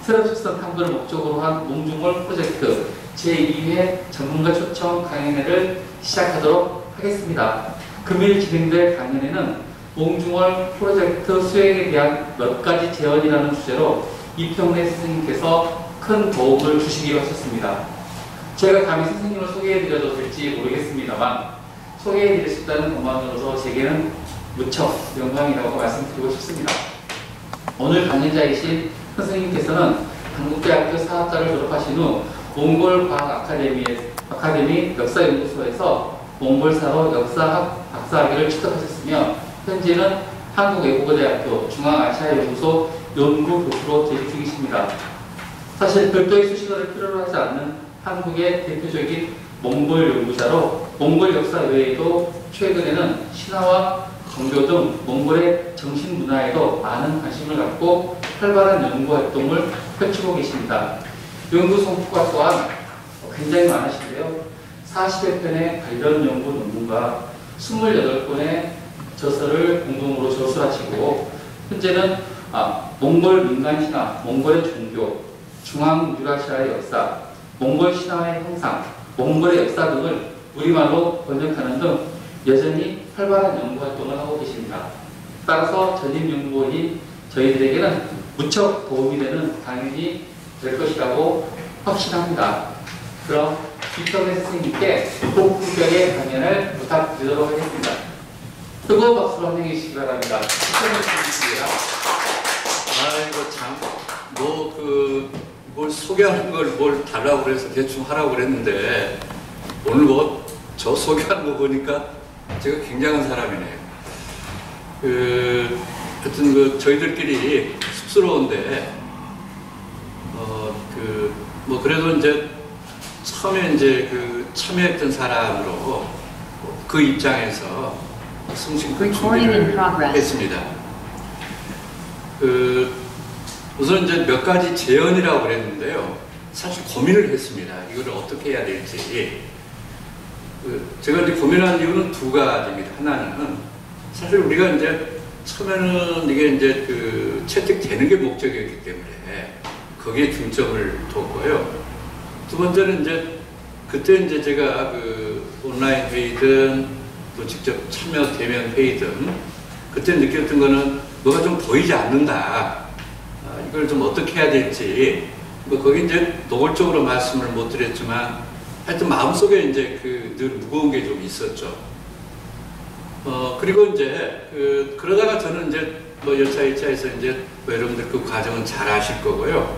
트럭 직선 탐구를 목적으로 한 몽중월 프로젝트 제2회 전문가 초청 강연회를 시작하도록 하겠습니다. 금일 진행될 강연회는 몽중월 프로젝트 수행에 대한 몇 가지 제언이라는 주제로 이평래 선생님께서 큰 도움을 주시기로 하셨습니다. 제가 감히 선생님을 소개해드려도 될지 모르겠습니다만 소개해드릴 수 있다는 것만으로도 제게는 무척 영광이라고 말씀드리고 싶습니다. 오늘 강연자이신 선생님께서는 한국대학교 사학과를 졸업하신 후 몽골과학 아카데미 역사연구소에서 몽골사로 역사학 박사학위를 취득하셨으며 현재는 한국외국어대학교 중앙아시아연구소 연구교수로 재직 중이십니다. 사실 별도의 수식어를 필요로 하지 않는 한국의 대표적인 몽골 연구자로 몽골 역사 외에도 최근에는 신화와 정교 등 몽골의 정신 문화에도 많은 관심을 갖고 활발한 연구 활동을 펼치고 계십니다. 연구 성과가 또한 굉장히 많으신데요. 40여 편의 관련 연구 논문과 28권의 저서를 공동으로 저술하시고 현재는 몽골 민간신화, 몽골의 종교, 중앙유라시아의 역사, 몽골 신화의 형상, 몽골의 역사 등을 우리말로 번역하는 등 여전히 활발한 연구 활동을 하고 계십니다. 따라서 전임 연구원인 저희들에게는 무척 도움이 되는 강연이 될 것이라고 확신합니다. 그럼 이평래 선생님께 복불격의 강연을 부탁드리도록 하겠습니다. 뜨거운 박수로 환영해 주시기 바랍니다. 이평래 선생님입니다. 아이고 참, 뭘 소개하는 걸 뭘 달라고 그래서 대충 하라고 그랬는데 오늘 저 소개하는 거 보니까 제가 굉장한 사람이네요. 하여튼 저희들끼리 쑥스러운데 그래도 이제 처음에 이제 참여했던 사람으로 그 입장에서 성심껏 준비를 했습니다. 우선 이제 몇 가지 제언이라고 그랬는데요. 사실 고민을 했습니다. 이거를 어떻게 해야 될지. 제가 이제 고민한 이유는 두 가지입니다. 하나는 사실 우리가 이제 처음에는 이게 이제 채택되는 게 목적이었기 때문에 거기에 중점을 뒀고요. 두 번째는 이제 그때 이제 제가 온라인 회의든 또 직접 참여 대면 회의든 그때 느꼈던 거는 뭐가 좀 보이지 않는다. 이걸 좀 어떻게 해야 될지 거기 이제 노골적으로 말씀을 못 드렸지만 하여튼 마음속에 이제 늘 무거운 게 좀 있었죠. 그리고 이제 그러다가 저는 이제 여차여차해서 이제 여러분들 그 과정은 잘 아실 거고요.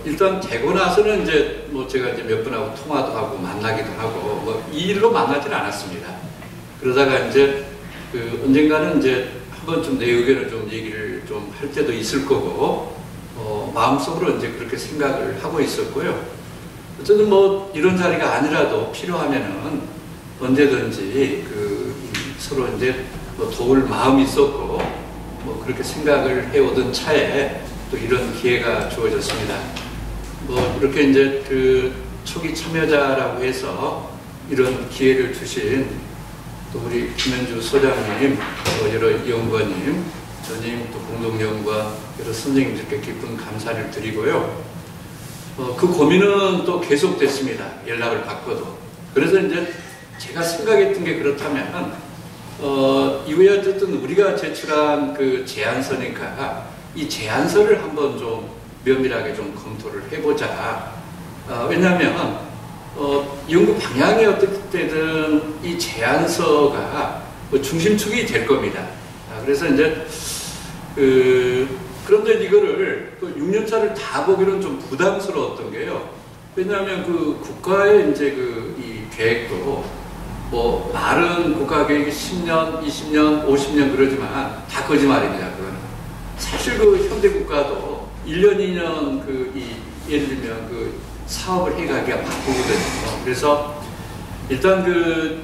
일단 되고 나서는 이제 제가 이제 몇 분하고 통화도 하고 만나기도 하고 이 일로 만나지는 않았습니다. 그러다가 이제 언젠가는 이제 한번 좀 내 의견을 좀 얘기를 좀 할 때도 있을 거고 마음속으로 이제 그렇게 생각을 하고 있었고요. 어쨌든 이런 자리가 아니라도 필요하면은 언제든지 서로 이제 도울 마음이 있었고 그렇게 생각을 해오던 차에 또 이런 기회가 주어졌습니다. 이렇게 이제 초기 참여자라고 해서 이런 기회를 주신 또 우리 김현주 소장님, 또 여러 연구원님, 전임 또 공동연구와 여러 선생님들께 깊은 감사를 드리고요. 그 고민은 또 계속됐습니다. 연락을 받고도. 그래서 이제 제가 생각했던 게 그렇다면 이후에 어쨌든 우리가 제출한 제안서니까 이 제안서를 한번 좀 면밀하게 좀 검토를 해보자. 왜냐하면 연구 방향이 어떻게든 이 제안서가 중심축이 될 겁니다. 그래서 이제 그런데 이거를 6년차를 다 보기는 좀 부담스러웠던 게요. 왜냐하면 국가의 이제 이 계획도 말은 국가 계획이 10년, 20년, 50년 그러지만 다 거짓말입니다. 그거는 사실 현대 국가도 1년, 2년 예를 들면 사업을 해가기가 바쁘거든요. 그래서 일단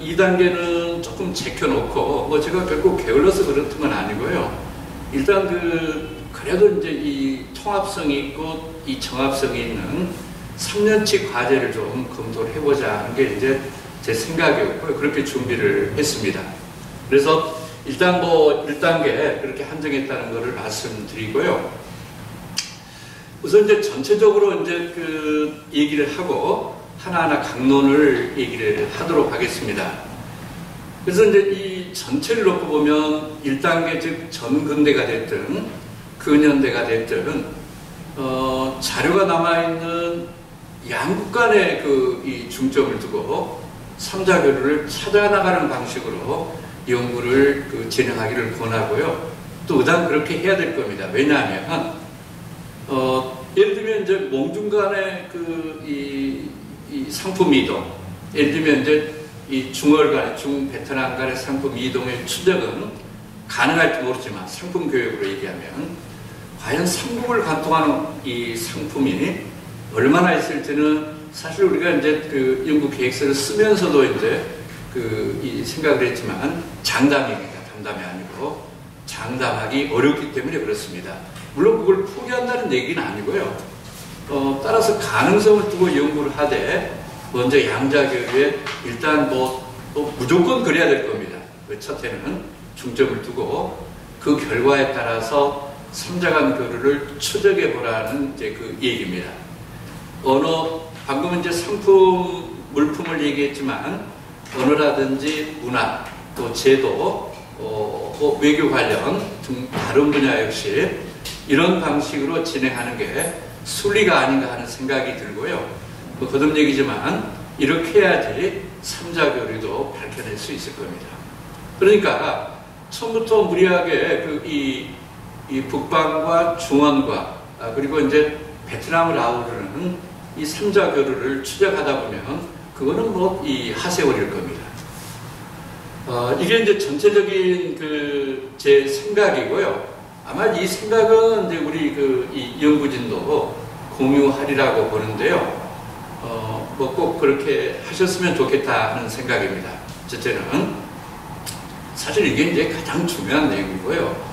2단계는 조금 제껴놓고 제가 결국 게을러서 그렇던 건 아니고요. 일단 그래도 이제 이 통합성이 있고 이 정합성이 있는 3년치 과제를 좀 검토를 해보자 하는 게 이제 제 생각이었고요. 그렇게 준비를 했습니다. 그래서 일단 1단계 그렇게 한정했다는 것을 말씀드리고요. 우선 이제 전체적으로 이제 그 얘기를 하고 하나하나 강론을 얘기를 하도록 하겠습니다. 그래서 이제 이 전체를 놓고 보면 1단계 즉 전근대가 됐든 근현대가 됐든 자료가 남아있는 양국 간의 이 중점을 두고 3자 교류를 찾아나가는 방식으로 연구를 진행하기를 권하고요. 또 의당 그렇게 해야 될 겁니다. 왜냐하면 예를 들면 이제 몽중 간의 이 상품 이동, 예를 들면 이제 이 중얼 간, 중베트남 간의 상품 이동의 추적은 가능할지 모르지만 상품 교역으로 얘기하면 과연 상품을 관통하는 이 상품이 얼마나 있을지는 사실 우리가 이제 그 연구 계획서를 쓰면서도 이제 이 생각을 했지만 장담입니다. 담담이 아니고 장담하기 어렵기 때문에 그렇습니다. 물론 그걸 포기한다는 얘기는 아니고요. 따라서 가능성을 두고 연구를 하되 먼저 양자교류에 일단 무조건 그래야 될 겁니다. 첫째는 중점을 두고 그 결과에 따라서 3자 간 교류를 추적해 보라는 이제 그 얘기입니다. 방금 이제 상품, 물품을 얘기했지만 언어라든지 문화, 또 제도, 외교 관련 등 다른 분야 역시 이런 방식으로 진행하는 게 순리가 아닌가 하는 생각이 들고요. 거듭 얘기지만 이렇게 해야지 3자 교류도 밝혀낼 수 있을 겁니다. 그러니까 처음부터 무리하게 이 북방과 중원과 그리고 이제 베트남을 아우르는 이 3자 교류를 추적하다 보면 그거는 이 하세월일 겁니다. 이게 이제 전체적인 제 생각이고요. 아마 이 생각은 이제 우리 이 연구진도 공유하리라고 보는데요. 꼭 그렇게 하셨으면 좋겠다 하는 생각입니다. 첫째는 사실 이게 이제 가장 중요한 내용이고요.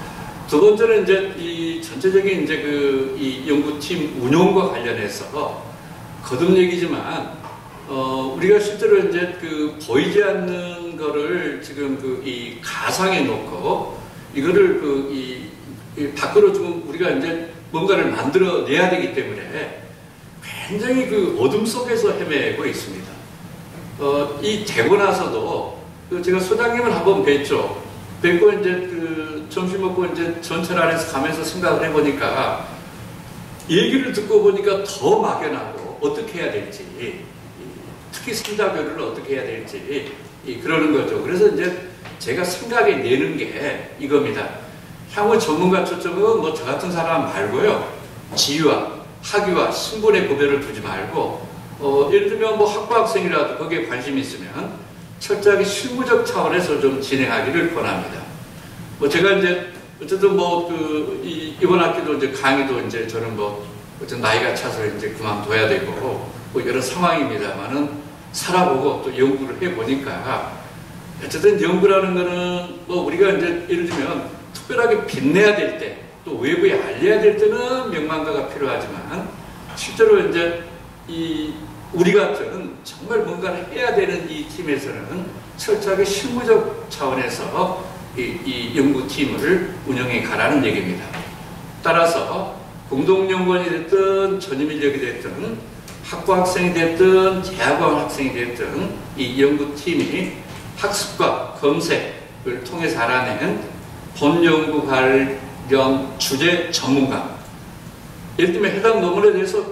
두 번째는 이제 이 전체적인 이제 이 연구팀 운영과 관련해서 거듭 얘기지만 우리가 실제로 이제 보이지 않는 거를 지금 이 가상에 놓고 이거를 이 밖으로 좀 우리가 이제 뭔가를 만들어내야 되기 때문에 굉장히 어둠 속에서 헤매고 있습니다. 이 되고 나서도 제가 소장님을 한번 뵀죠. 뵙고 이제 점심 먹고 이제 전철 안에서 가면서 생각을 해보니까 얘기를 듣고 보니까 더 막연하고 어떻게 해야 될지, 특히 3자 교류를 어떻게 해야 될지 그러는 거죠. 그래서 이제 제가 생각해 내는 게 이겁니다. 향후 전문가 초점은 저 같은 사람 말고요. 지위와 학위와 신분의 구별을 두지 말고 예를 들면 학부 학생이라도 거기에 관심이 있으면 철저하게 실무적 차원에서 좀 진행하기를 권합니다. 제가 이제 어쨌든 이번 학기도 이제 강의도 이제 저는 어쨌든 나이가 차서 이제 그만둬야 되고 여러 상황입니다만은 살아보고 또 연구를 해보니까 어쨌든 연구라는 거는 우리가 이제 예를 들면 특별하게 빛내야 될 때 또 외부에 알려야 될 때는 명망가가 필요하지만 실제로 이제 우리 같은 정말 뭔가를 해야 되는 이 팀에서는 철저하게 실무적 차원에서 이 연구팀을 운영해 가라는 얘기입니다. 따라서 공동연구원이 됐든 전임인력이 됐든 학부 학생이 됐든 대학원 학생이 됐든 이 연구팀이 학습과 검색을 통해서 알아낸 본 연구 관련 주제 전문가, 예를 들면 해당 논문에 대해서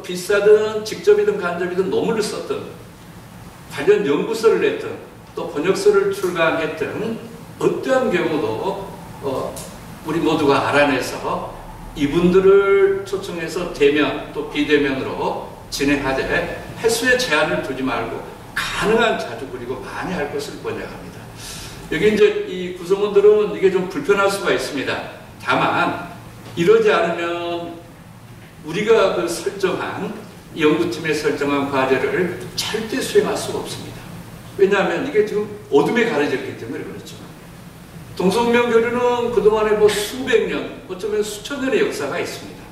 비싸든 직접이든 간접이든 논문을 썼든 관련 연구서를 냈든 또 번역서를 출간했든 어떠한 경우도 우리 모두가 알아내서 이분들을 초청해서 대면 또 비대면으로 진행하되 횟수의 제한을 두지 말고 가능한 자주 그리고 많이 할 것을 권장합니다. 여기 이제 이 구성원들은 이게 좀 불편할 수가 있습니다. 다만 이러지 않으면 우리가 설정한 연구팀에 설정한 과제를 절대 수행할 수가 없습니다. 왜냐하면 이게 지금 어둠에 가려졌기 때문에 그렇죠. 동성명교류는 그동안에 수백 년, 어쩌면 수천 년의 역사가 있습니다.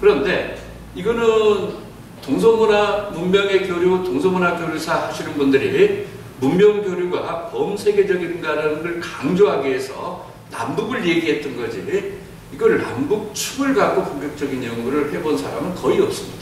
그런데 이거는 동서문화 문명의 교류, 동서문화 교류사 하시는 분들이 문명 교류가 범세계적인가라는 걸 강조하기 위해서 남북을 얘기했던 거지 이걸 남북축을 갖고 본격적인 연구를 해본 사람은 거의 없습니다.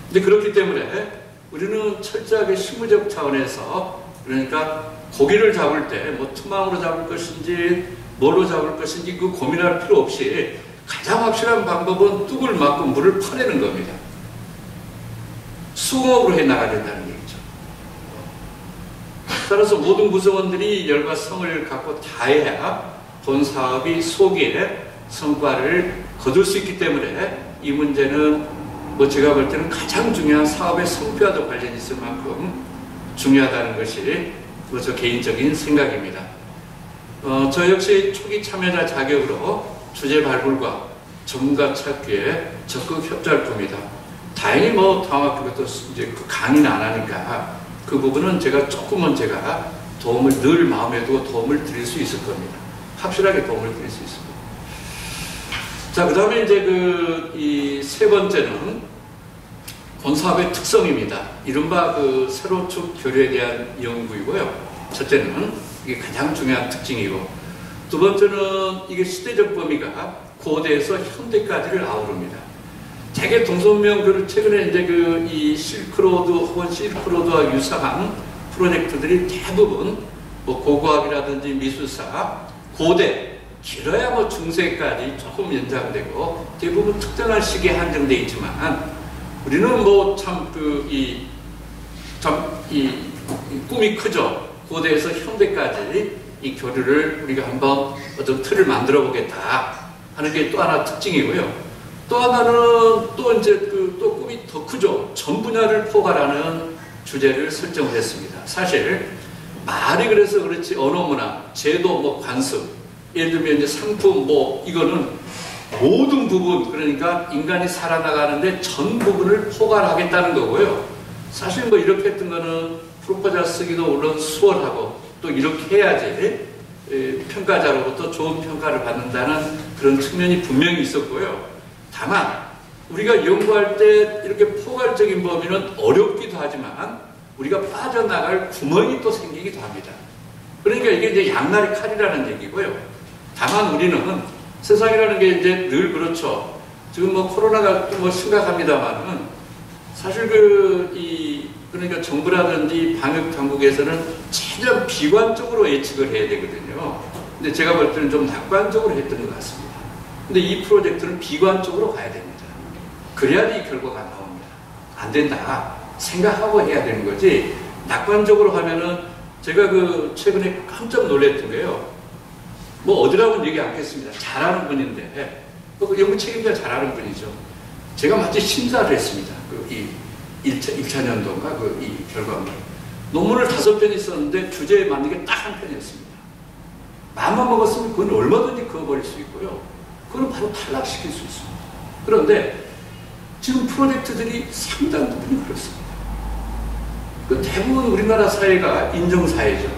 근데 그렇기 때문에 우리는 철저하게 실무적 차원에서, 그러니까 고기를 잡을 때 뭐 투망으로 잡을 것인지 뭘로 잡을 것인지 그 고민할 필요 없이 가장 확실한 방법은 뚝을 막고 물을 퍼내는 겁니다. 수공업으로 해나가야 된다는 얘기죠. 따라서 모든 구성원들이 열과 성을 갖고 다해야 본 사업이 소기에 성과를 거둘 수 있기 때문에 이 문제는 뭐 제가 볼 때는 가장 중요한 사업의 성과와도 관련이 있을 만큼 중요하다는 것이 뭐 저 개인적인 생각입니다. 저 역시 초기 참여자 자격으로 주제 발굴과 전문가 찾기에 적극 협조할 겁니다. 다행히 뭐 다음학교 것도 이제 그 강의는 안 하니까 그 부분은 제가 조금은 제가 도움을 늘 마음에 두고 도움을 드릴 수 있을 겁니다. 확실하게 도움을 드릴 수 있습니다. 자, 그 다음에 이제 이 세 번째는 본사업의 특성입니다. 이른바 그 세로축 교류에 대한 연구이고요. 첫째는 이게 가장 중요한 특징이고, 두 번째는 이게 시대적 범위가 고대에서 현대까지를 아우릅니다. 대개 동서문명 최근에 이제 이 실크로드 혹은 실크로드와 유사한 프로젝트들이 대부분 뭐 고고학이라든지 미술사, 고대, 길어야 뭐 중세까지 조금 연장되고 대부분 특정한 시기에 한정되어 있지만, 우리는 뭐 참 이 꿈이 크죠. 고대에서 현대까지 이 교류를 우리가 한번 어떤 틀을 만들어 보겠다 하는 게 또 하나 특징이고요. 또 하나는 또 이제 또 꿈이 더 크죠. 전 분야를 포괄하는 주제를 설정을 했습니다. 사실 말이 그래서 그렇지 언어 문화, 제도, 뭐 관습, 예를 들면 이제 상품, 뭐 이거는 모든 부분, 그러니까 인간이 살아나가는데 전 부분을 포괄하겠다는 거고요. 사실 뭐 이렇게 했던 거는 프로포자 쓰기도 물론 수월하고 또 이렇게 해야지 평가자로부터 좋은 평가를 받는다는 그런 측면이 분명히 있었고요. 다만 우리가 연구할 때 이렇게 포괄적인 범위는 어렵기도 하지만 우리가 빠져나갈 구멍이 또 생기기도 합니다. 그러니까 이게 이제 양날의 칼이라는 얘기고요. 다만 우리는 세상이라는 게 이제 늘 그렇죠. 지금 뭐 코로나가 좀 뭐 심각합니다만은 사실 그러니까 정부라든지 방역 당국에서는 최대한 비관적으로 예측을 해야 되거든요. 근데 제가 볼 때는 좀 낙관적으로 했던 것 같습니다. 근데 이 프로젝트는 비관적으로 가야 됩니다. 그래야지 이 결과가 나옵니다. 안 된다 생각하고 해야 되는 거지, 낙관적으로 하면은 제가 최근에 깜짝 놀랐던 게요. 뭐 어디라고는 얘기 않겠습니다. 잘하는 분인데, 연구 책임자 잘하는 분이죠. 제가 마치 심사를 했습니다. 이 1차 년도인가 이 결과물. 논문을 5편 있었는데 주제에 맞는 게 딱 한 편이었습니다. 마음만 먹었으면 그건 얼마든지 그어버릴 수 있고요. 그건 바로 탈락시킬 수 있습니다. 그런데 지금 프로젝트들이 상당 부분이 그렇습니다. 대부분 우리나라 사회가 인정사회죠.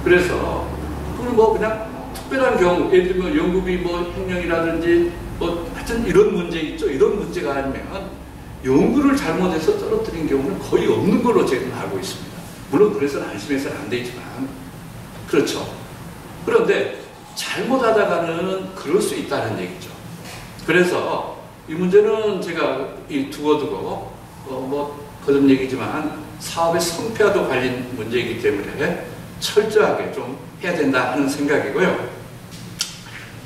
그래서 그걸 뭐 그냥 특별한 경우, 예를 들면 연구비 뭐 횡령이라든지 뭐 하여튼 이런 문제 있죠. 이런 문제가 아니면 연구를 잘못해서 떨어뜨린 경우는 거의 없는 걸로 저희는 알고 있습니다. 물론 그래서는 안심해서는 안 되지만 그렇죠. 그런데 잘못하다가는 그럴 수 있다는 얘기죠. 그래서 이 문제는 제가 두고두고 뭐 거듭 얘기지만 사업의 성패와도 관련 문제이기 때문에 철저하게 좀 해야 된다 하는 생각이고요.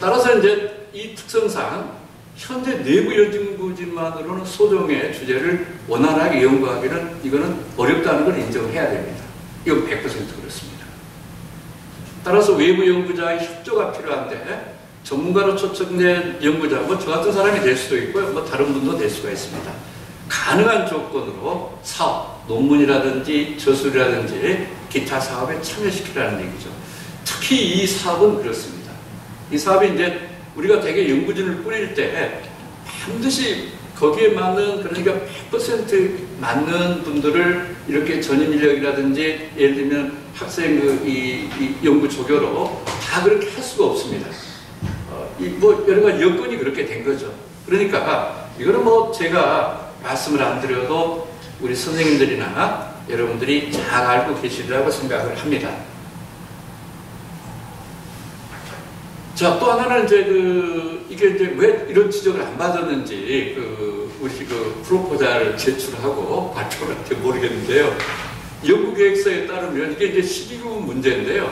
따라서 이제 이 특성상 현재 내부 연구진만으로는 소정의 주제를 원활하게 연구하기는 이거는 어렵다는 걸 인정해야 됩니다. 이건 100% 그렇습니다. 따라서 외부 연구자의 협조가 필요한데 전문가로 초청된 연구자, 뭐 저 같은 사람이 될 수도 있고요. 뭐 다른 분도 될 수가 있습니다. 가능한 조건으로 사업, 논문이라든지 저술이라든지 기타 사업에 참여시키라는 얘기죠. 특히 이 사업은 그렇습니다. 이 사업이 이제 우리가 되게 연구진을 꾸릴 때 반드시 거기에 맞는, 그러니까 100% 맞는 분들을 이렇게 전임 인력이라든지 예를 들면 학생 이 연구 조교로 다 그렇게 할 수가 없습니다. 뭐 여러 가지 여건이 그렇게 된 거죠. 그러니까 이거는 뭐 제가 말씀을 안 드려도 우리 선생님들이나 여러분들이 잘 알고 계시리라고 생각을 합니다. 자, 또 하나는 이제 이게 이제 왜 이런 지적을 안 받았는지 우리 프로포자를 제출하고 발표를 할지 모르겠는데요. 연구계획서에 따르면 이게 이제 12구 문제인데요.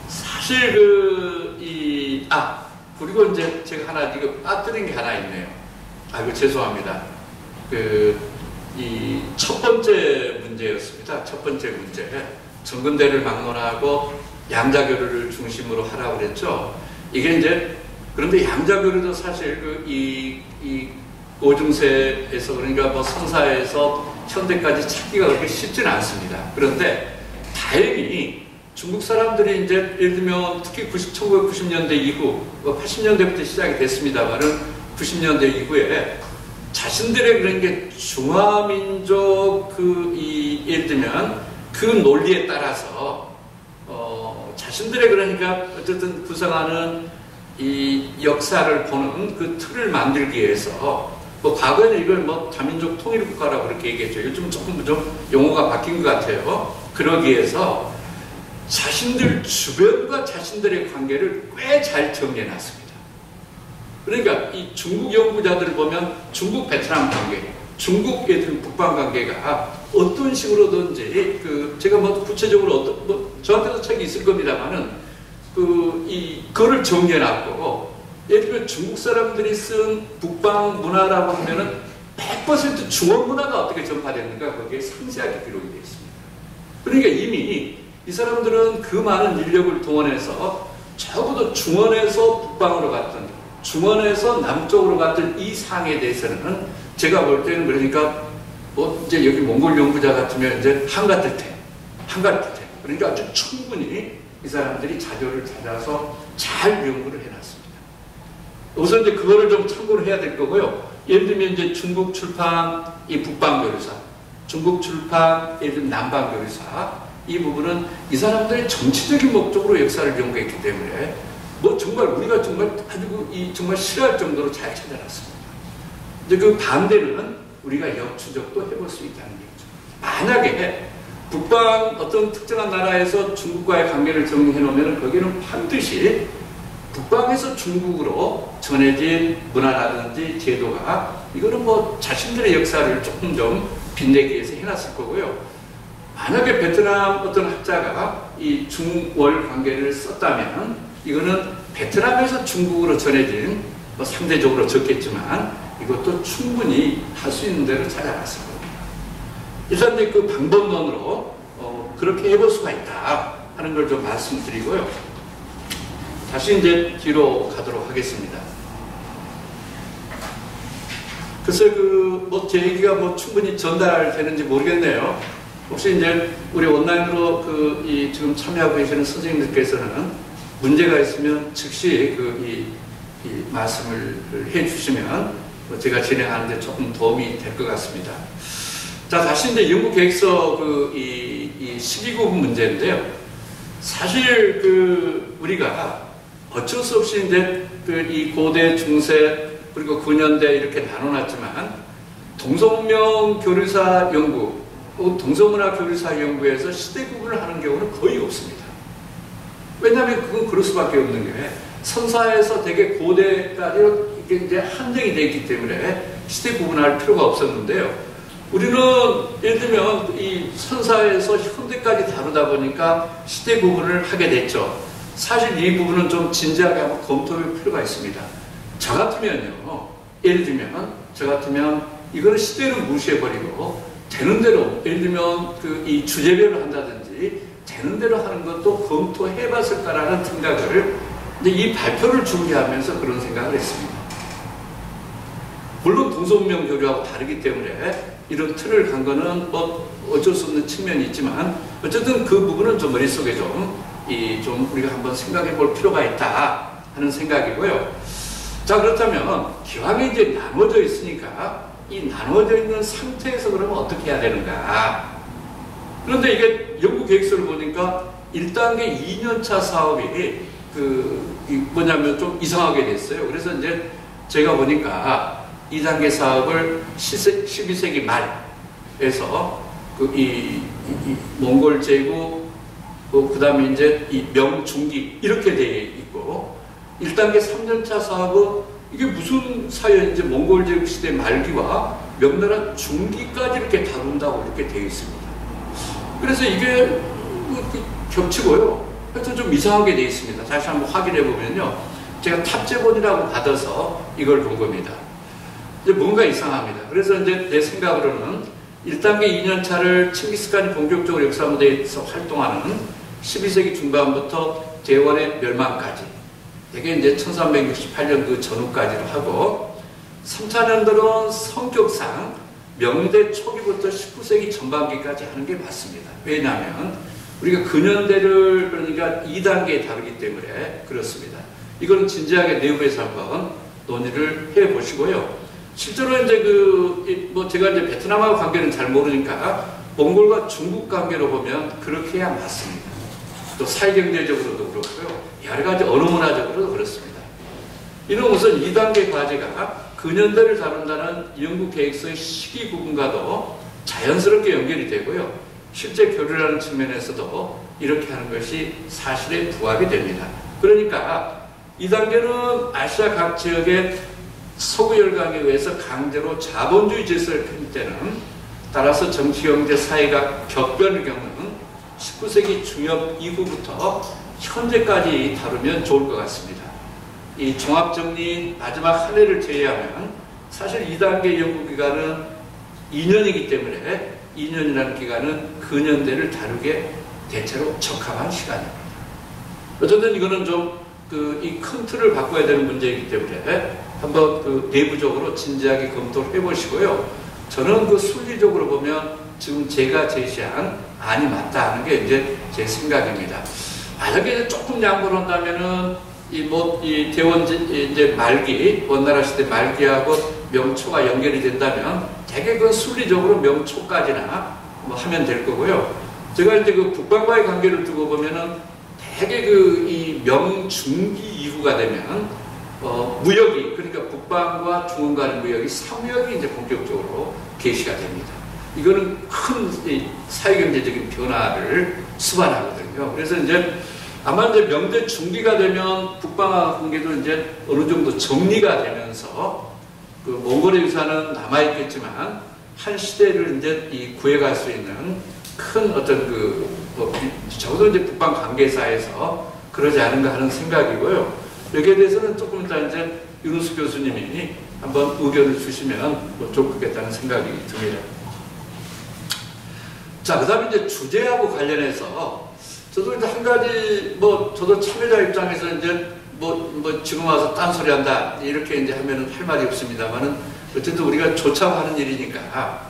사실 그리고 이제 제가 하나 이거 빠뜨린 게 하나 있네요. 아이고, 죄송합니다. 이 첫 번째 문제였습니다. 첫 번째 문제. 정근대를 막론하고 양자교류를 중심으로 하라고 그랬죠. 이게 이제, 그런데 양자교류도 사실 이 고중세에서, 그러니까 뭐 선사에서 현대까지 찾기가 그렇게 쉽지는 않습니다. 그런데 다행히 중국 사람들이 이제 예를 들면 특히 1990년대 이후, 80년대부터 시작이 됐습니다만은 90년대 이후에 자신들의 그런 게 중화민족 예를 들면 그 논리에 따라서 자신들의 그러니까 어쨌든 구성하는 이 역사를 보는 그 틀을 만들기 위해서 뭐 과거에는 이걸 뭐 다민족 통일국가라고 그렇게 얘기했죠. 요즘 조금 좀 용어가 바뀐 것 같아요. 그러기 위해서 자신들 주변과 자신들의 관계를 꽤 잘 정리해놨습니다. 그러니까 이 중국 연구자들을 보면 중국 베트남 관계, 중국 북방 관계가 어떤 식으로든지 제가 뭐 구체적으로 저한테도 책이 있을 겁니다만은 그거를 정리해놨고, 예를 들면 중국 사람들이 쓴 북방 문화라고 하면은 100% 중원 문화가 어떻게 전파됐는가 거기에 상세하게 기록이 되어 있습니다. 그러니까 이미 이 사람들은 그 많은 인력을 동원해서 적어도 중원에서 북방으로 갔던, 중원에서 남쪽으로 갔던 이 상에 대해서는 제가 볼 때는 그러니까 뭐 이제 여기 몽골 연구자 같으면 이제 한가뜻해. 그러니까 아주 충분히 이 사람들이 자료를 찾아서 잘 연구를 해놨습니다. 우선 이제 그거를 좀 참고를 해야 될 거고요. 예를 들면 이제 중국 출판 이 북방 교류사, 중국 출판 예를 들면 남방 교류사, 이 부분은 이 사람들의 정치적인 목적으로 역사를 연구했기 때문에 뭐 정말 우리가 정말 아주 정말 싫어할 정도로 잘 찾아놨습니다. 이제 그 반대는 우리가 역추적도 해볼 수 있다는 얘기죠. 만약에 북방 어떤 특정한 나라에서 중국과의 관계를 정리해 놓으면 거기는 반드시 북방에서 중국으로 전해진 문화라든지 제도가 이거는 뭐 자신들의 역사를 조금 좀 빛내기 위해서 해놨을 거고요. 만약에 베트남 어떤 학자가 이 중월 관계를 썼다면 이거는 베트남에서 중국으로 전해진 뭐 상대적으로 적겠지만 이것도 충분히 할 수 있는 대로 찾아갔을 겁니다. 일단 이제 그 방법론으로 그렇게 해볼 수가 있다 하는 걸 좀 말씀드리고요. 다시 이제 뒤로 가도록 하겠습니다. 글쎄 제 얘기가 뭐 충분히 전달되는지 모르겠네요. 혹시 이제 우리 온라인으로 지금 참여하고 계시는 선생님들께서는 문제가 있으면 즉시 이 말씀을 해 주시면 제가 진행하는데 조금 도움이 될 것 같습니다. 자, 다시 이제 연구 계획서 이 12구 문제인데요. 사실 우리가 어쩔 수 없이 이제 이 고대, 중세, 그리고 근현대 이렇게 나눠놨지만 동서문명 교류사 연구, 동서문화 교류사 연구에서 시대 구분을 하는 경우는 거의 없습니다. 왜냐하면 그건 그럴 수밖에 없는 게 선사에서 되게 고대까지 이게 이제 한정이 되어 있기 때문에 시대 구분할 필요가 없었는데요. 우리는 예를 들면 이 선사에서 현대까지 다루다 보니까 시대 구분을 하게 됐죠. 사실 이 부분은 좀 진지하게 한번 검토할 필요가 있습니다. 저 같으면요, 예를 들면 저 같으면 이거는 시대를 무시해버리고 되는 대로, 예를 들면 이 주제별로 한다든지 되는 대로 하는 것도 검토해봤을까라는 생각을 이제 이 발표를 준비하면서 그런 생각을 했습니다. 물론 동서문명 교류하고 다르기 때문에 이런 틀을 간 거는 뭐 어쩔 수 없는 측면이 있지만 어쨌든 그 부분은 좀 머릿속에 좀 우리가 한번 생각해 볼 필요가 있다 하는 생각이고요. 자, 그렇다면 기왕에 이제 나눠져 있으니까 이 나눠져 있는 상태에서 그러면 어떻게 해야 되는가? 그런데 이게 연구 계획서를 보니까 1단계 2년차 사업이 뭐냐면 좀 이상하게 됐어요. 그래서 이제 제가 보니까 2단계 사업을 12세기 말에서 이 몽골 제국 그 다음에 이제 이 명중기 이렇게 되어 있고 1단계 3년차 사업은 이게 무슨 사연인지 몽골 제국 시대 말기와 명나라 중기까지 이렇게 다룬다고 이렇게 되어 있습니다. 그래서 이게 겹치고요. 하여튼 좀 이상하게 되어 있습니다. 다시 한번 확인해 보면요. 제가 탑재본이라고 받아서 이걸 본 겁니다. 이제 뭔가 이상합니다. 그래서 이제 내 생각으로는 1단계 2년차를 칭기스칸이 본격적으로 역사 무대에서 활동하는 12세기 중반부터 대원의 멸망까지 되게 이제 1368년 그 전후까지로 하고 3차년들은 성격상 명대 초기부터 19세기 전반기까지 하는 게 맞습니다. 왜냐하면 우리가 근현대를 그러니까 2단계에 다루기 때문에 그렇습니다. 이건 진지하게 내부에서 한번 논의를 해 보시고요. 실제로 이제 제가 이제 베트남하고 관계는 잘 모르니까 몽골과 중국 관계로 보면 그렇게 해야 맞습니다. 또 사회경제적으로도 그렇고요. 여러 가지 언어 문화적으로도 그렇습니다. 이는 우선 2단계 과제가 근현대를 다룬다는 연구 계획서의 시기 구분과도 자연스럽게 연결이 되고요. 실제 교류라는 측면에서도 이렇게 하는 것이 사실에 부합이 됩니다. 그러니까 2단계는 아시아 각 지역의 서구 열강에 의해서 강제로 자본주의 질서를 편입되는 따라서 정치, 경제, 사회가 격변을 겪는 19세기 중엽 이후부터 현재까지 다루면 좋을 것 같습니다. 이 종합정리 마지막 한 해를 제외하면 사실 2단계 연구기간은 2년이기 때문에 2년이라는 기간은 근현대를 다루기에 대체로 적합한 시간입니다. 어쨌든 이거는 좀 이 큰 틀을 바꿔야 되는 문제이기 때문에 한번 내부적으로 진지하게 검토를 해보시고요. 저는 순리적으로 보면 지금 제가 제시한 안이 맞다 하는 게 이제 제 생각입니다. 만약에 조금 양보를 한다면은 이 대원 이제 말기, 원나라 시대 말기하고 명초가 연결이 된다면 대개 순리적으로 명초까지나 하면 될 거고요. 제가 이제 북방과의 관계를 두고 보면은 대개 이 명중기 이후가 되면 무역이 그러니까 북방과 중원 간의 무역이 삼무역이 이제 본격적으로 개시가 됩니다. 이거는 큰 사회경제적인 변화를 수반하거든요. 그래서 이제 아마 이제 명대 중기가 되면 북방과 관계도 이제 어느 정도 정리가 되면서 몽골의 유산은 남아있겠지만 한 시대를 이제 구해갈 수 있는 큰 어떤 적어도 이제 북방 관계사에서 그러지 않은가 하는 생각이고요. 여기에 대해서는 조금 이따 이제 윤우수 교수님이 한번 의견을 주시면 좋겠다는 생각이 듭니다. 자, 그 다음에 이제 주제하고 관련해서 저도 이제 한 가지 저도 참여자 입장에서 이제 지금 와서 딴소리 한다 이렇게 이제 하면은 할 말이 없습니다만은 어쨌든 우리가 조차고 하는 일이니까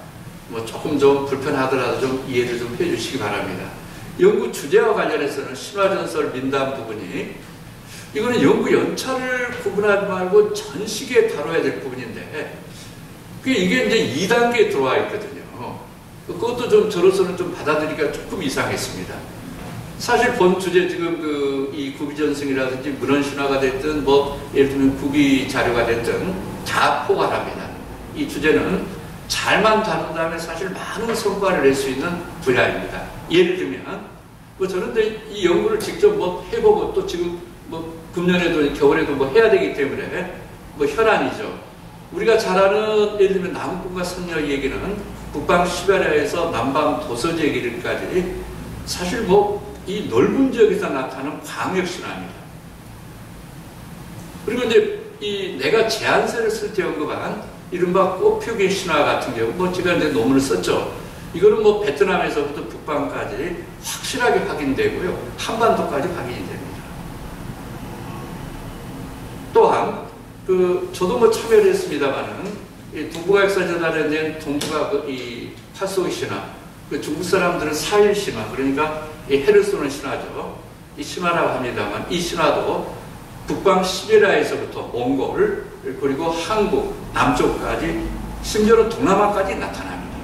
조금 좀 불편하더라도 좀 이해를 좀 해주시기 바랍니다. 연구 주제와 관련해서는 신화전설 민담 부분이 이거는 연구 연차를 구분하지 말고 전 시기에 다뤄야 될 부분인데 이게 이제 2단계에 들어와 있거든요. 그것도 좀 저로서는 좀 받아들이기가 조금 이상했습니다. 사실 본 주제 지금 이 구비전승이라든지 문헌신화가 됐든 예를 들면 구비 자료가 됐든 다 포괄합니다. 이 주제는 잘만 다룬다면 사실 많은 성과를 낼 수 있는 분야입니다. 예를 들면 저는 이 연구를 직접 해보고 또 지금 금년에도 겨울에도 해야 되기 때문에 현안이죠. 우리가 잘 아는 예를 들면 남궁과 선녀 얘기는 북방 시베리아에서 남방 도서지 얘기까지 사실 이 넓은 지역에서 나타나는 광역 신화입니다. 그리고 이제 내가 제안서를 쓸 때 언급한 이른바 꽃표기 신화 같은 경우 제가 이제 논문을 썼죠. 이거는 베트남에서부터 북방까지 확실하게 확인되고요. 한반도까지 확인이 됩니다. 또한 저도 참여를 했습니다만은 동북아 역사전환에 대한 동북아 이 팔소기 신화, 중국 사람들은 사일 신화, 그러니까 해를 쏘는 신화죠. 이 신화라고 합니다만 이 신화도 북방 시베리아에서부터 몽골 그리고 한국 남쪽까지 심지어는 동남아까지 나타납니다.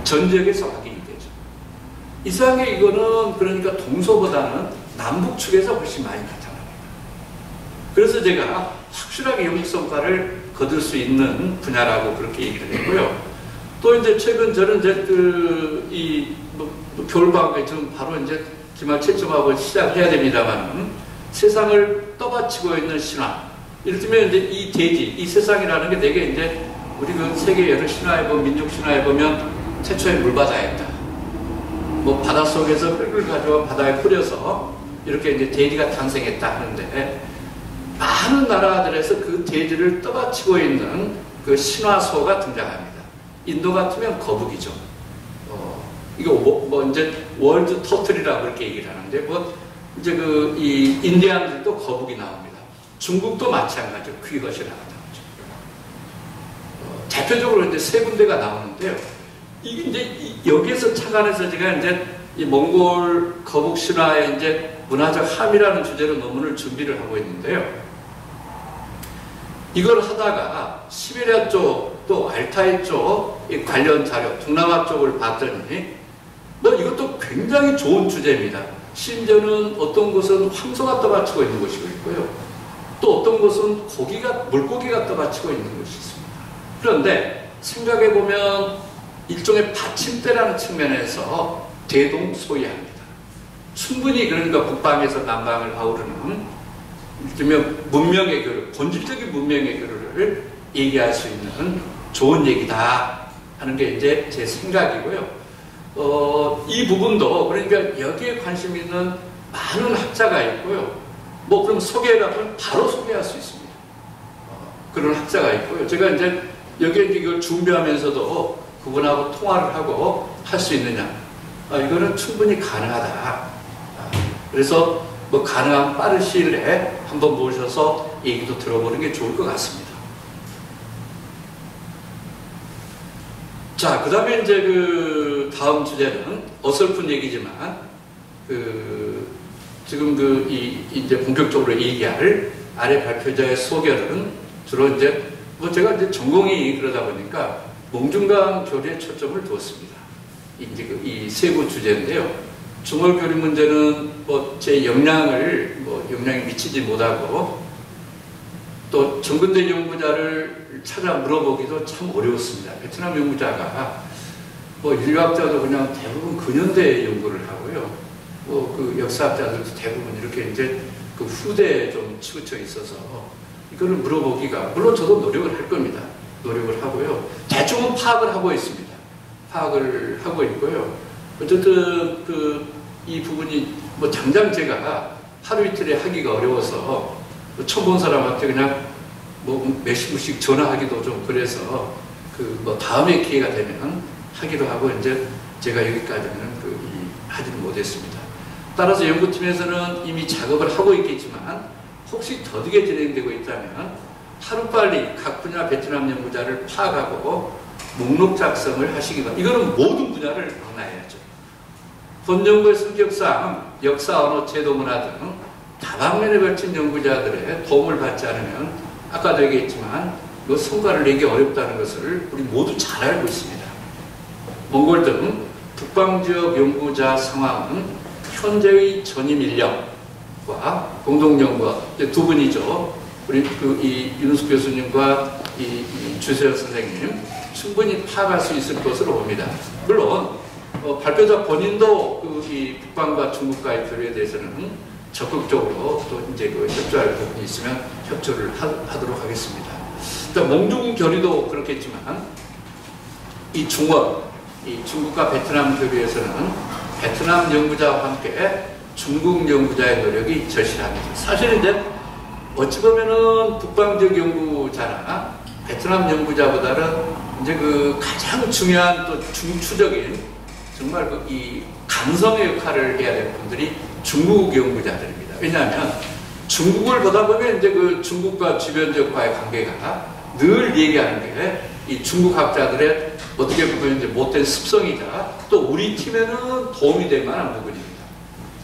전 지역에서 확인이 되죠. 이상하게 이거는 그러니까 동서보다는 남북 측에서 훨씬 많이 나타납니다. 그래서 제가 확실하게 연구 성과를 거둘 수 있는 분야라고 그렇게 얘기를 했고요. 또 이제 최근 저는 이제 겨울방학에 지금 바로 이제 정말 채점하고 시작해야 됩니다만 세상을 떠받치고 있는 신화. 이를테면 이제 이 대지, 이 세상이라는 게 되게 이제 우리 그 세계 여러 신화에 보면, 민족 신화에 보면 최초의 물바다였다. 뭐 바닷속에서 흙을 가져와 바다에 뿌려서 이렇게 이제 대지가 탄생했다 하는데 많은 나라들에서 그 대지를 떠받치고 있는 그 신화소가 등장합니다. 인도 같으면 거북이죠. 이거 뭐 이제 월드 터틀이라고 그렇게 얘기를 하는데 뭐 이제 그 이 인디안들도 거북이 나옵니다. 중국도 마찬가지로 귀것이라고 나오죠. 대표적으로 이제 세 군데가 나오는데요. 이게 이제 여기에서 착안해서 제가 이제 이 몽골 거북 신화의 이제 문화적 함이라는 주제로 논문을 준비를 하고 있는데요. 이걸 하다가 시베리아 쪽 또 알타이 쪽 관련 자료, 동남아 쪽을 봤더니 뭐 이것도 굉장히 좋은 주제입니다. 심지어는 어떤 곳은 황소가 떠받치고 있는 곳이 있고요. 또 어떤 곳은 물고기가 떠받치고 있는 곳이 있습니다. 그런데 생각해보면 일종의 받침대라는 측면에서 대동소이합니다. 충분히 그러니까 북방에서 남방을 아우르는 일종의 문명의 교류, 본질적인 문명의 교류를 얘기할 수 있는 좋은 얘기다 하는 게 이제 제 생각이고요. 이 부분도 그러니까 여기에 관심 있는 많은 학자가 있고요. 뭐 그럼 소개하면 바로 소개할 수 있습니다. 그런 학자가 있고요. 제가 이제 여기에 이걸 준비하면서도 그분하고 통화를 하고 할 수 있느냐. 이거는 충분히 가능하다. 그래서 뭐 가능한 빠른 시일 내에 한번 모셔서 얘기도 들어보는 게 좋을 것 같습니다. 자, 그 다음에 이제 그 다음 주제는 어설픈 얘기지만 지금 이제 본격적으로 얘기할 아래 발표자의 소결은 주로 이제 뭐 제가 이제 전공이 그러다 보니까 몽중강 교류에 초점을 두었습니다. 이제 이 세부 주제인데요. 중월 교류 문제는 뭐 제 영향이 미치지 못하고 또 정근대 연구자를 찾아 물어보기도 참 어려웠습니다. 베트남 연구자가 뭐 인류학자도 그냥 대부분 근현대 연구를 하고요. 뭐 그 역사학자들도 대부분 이렇게 이제 그 후대에 좀 치우쳐 있어서 이거를 물어보기가 물론 저도 노력을 할 겁니다. 노력을 하고요. 대충은 파악을 하고 있습니다. 파악을 하고 있고요. 어쨌든 이 부분이 뭐 당장 제가 하루 이틀에 하기가 어려워서 처음 본 사람한테 그냥 뭐 몇십 분씩 전화하기도 좀 그래서 뭐 다음에 기회가 되면 하기로 하고 이제 제가 여기까지는 하지는 못했습니다. 따라서 연구팀에서는 이미 작업을 하고 있겠지만 혹시 더디게 진행되고 있다면 하루빨리 각 분야 베트남 연구자를 파악하고 목록 작성을 하시기 바랍니다. 이거는 모든 분야를 망라해야죠. 본 연구의 성격상 역사, 언어, 제도, 문화 등 다방면에 걸친 연구자들의 도움을 받지 않으면 아까도 얘기했지만 그 성과를 내기 어렵다는 것을 우리 모두 잘 알고 있습니다. 몽골 등 북방지역 연구자 상황은 현재의 전임 인력과 공동연구원 두 분이죠. 우리 이 윤숙 교수님과 이 주세현 선생님 충분히 파악할 수 있을 것으로 봅니다. 물론 발표자 본인도 이 북방과 중국과의 교류에 대해서는 적극적으로 또 이제 협조할 부분이 있으면 협조를 하도록 하겠습니다. 몽중 교류도 그렇겠지만 이 중국과 베트남 교류에서는 베트남 연구자와 함께 중국 연구자의 노력이 절실합니다. 사실은 이제 어찌 보면은 북방적 연구자나 베트남 연구자보다는 이제 가장 중요한 또 중추적인 정말 이 감성의 역할을 해야 될 분들이 중국 연구자들입니다. 왜냐하면 중국을 보다 보면 이제 중국과 주변 지역과의 관계가 늘 얘기하는 게 이 중국 학자들의 어떻게 보면 이제 못된 습성이자 또 우리 팀에는 도움이 될 만한 부분입니다.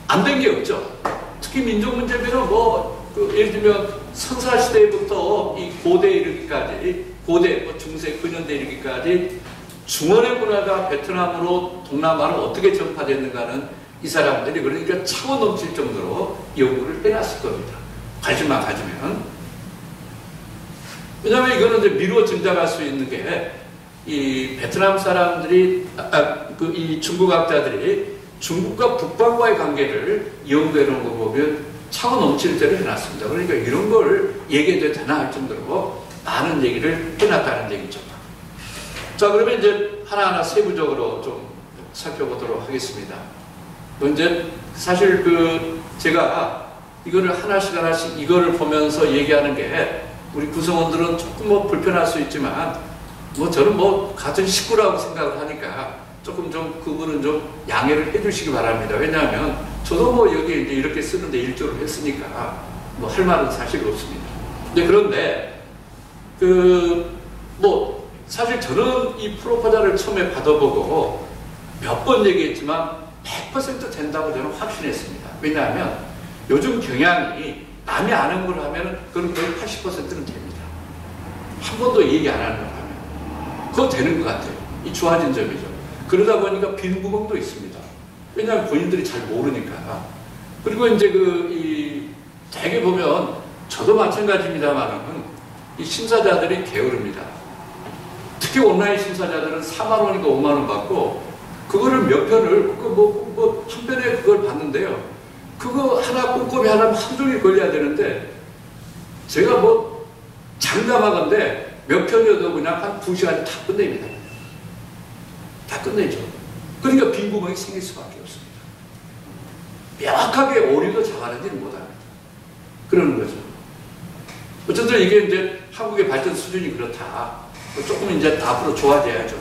안 된 게 없죠. 특히 민족 문제면은 예를 들면 선사시대부터 이 고대에 이르기까지 고대, 중세, 근현대에 이르기까지 중원의 문화가 베트남으로 동남아로 어떻게 전파됐는가는 이 사람들이 그러니까 차원 넘칠 정도로 연구를 해놨을 겁니다. 관심만 가지면. 왜냐하면 이거는 이제 미루어 짐작할 수 있는 게 이 베트남 사람들이 이 중국 학자들이 중국과 북방과의 관계를 연구해 놓은 거 보면 차고 넘칠 대로 해놨습니다. 그러니까 이런 걸 얘기해도 되나 할 정도로 많은 얘기를 해놨다는 얘기죠. 자, 그러면 이제 하나하나 세부적으로 좀 살펴보도록 하겠습니다. 먼저 사실 제가 이거를 하나씩 이거를 보면서 얘기하는 게 우리 구성원들은 조금 뭐 불편할 수 있지만 저는 같은 식구라고 생각을 하니까 조금 좀 그분은 좀 양해를 해주시기 바랍니다. 왜냐하면 저도 여기 이제 이렇게 쓰는데 일조를 했으니까 할 말은 사실 없습니다. 그런데 사실 저는 이 프로포자를 처음에 받아보고 몇 번 얘기했지만 100% 된다고 저는 확신했습니다. 왜냐하면 요즘 경향이 남이 아는 걸 하면 그건 거의 80%는 됩니다. 한 번도 얘기 안 하는 걸 하면 그거 되는 것 같아요. 이 좋아진 점이죠. 그러다 보니까 빈 구멍도 있습니다. 왜냐하면 본인들이 잘 모르니까. 그리고 이제 대개 보면 저도 마찬가지입니다만은 이 심사자들이 게으릅니다. 특히 온라인 심사자들은 4만 원인가 5만 원 받고 그거를 몇 편을 한 편에 그걸 봤는데요. 그거 하나 꼼꼼히 하려면 하루 종일 걸려야 되는데 제가 장담하건대 몇 편이어도 그냥 한 2시간에 다 끝냅니다. 다 끝내죠. 그러니까 빈 구멍이 생길 수밖에 없습니다. 명확하게 오류도 잡아내지는 못합니다. 그러는 거죠. 어쨌든 이게 이제 한국의 발전 수준이 그렇다. 조금 이제 앞으로 좋아져야죠.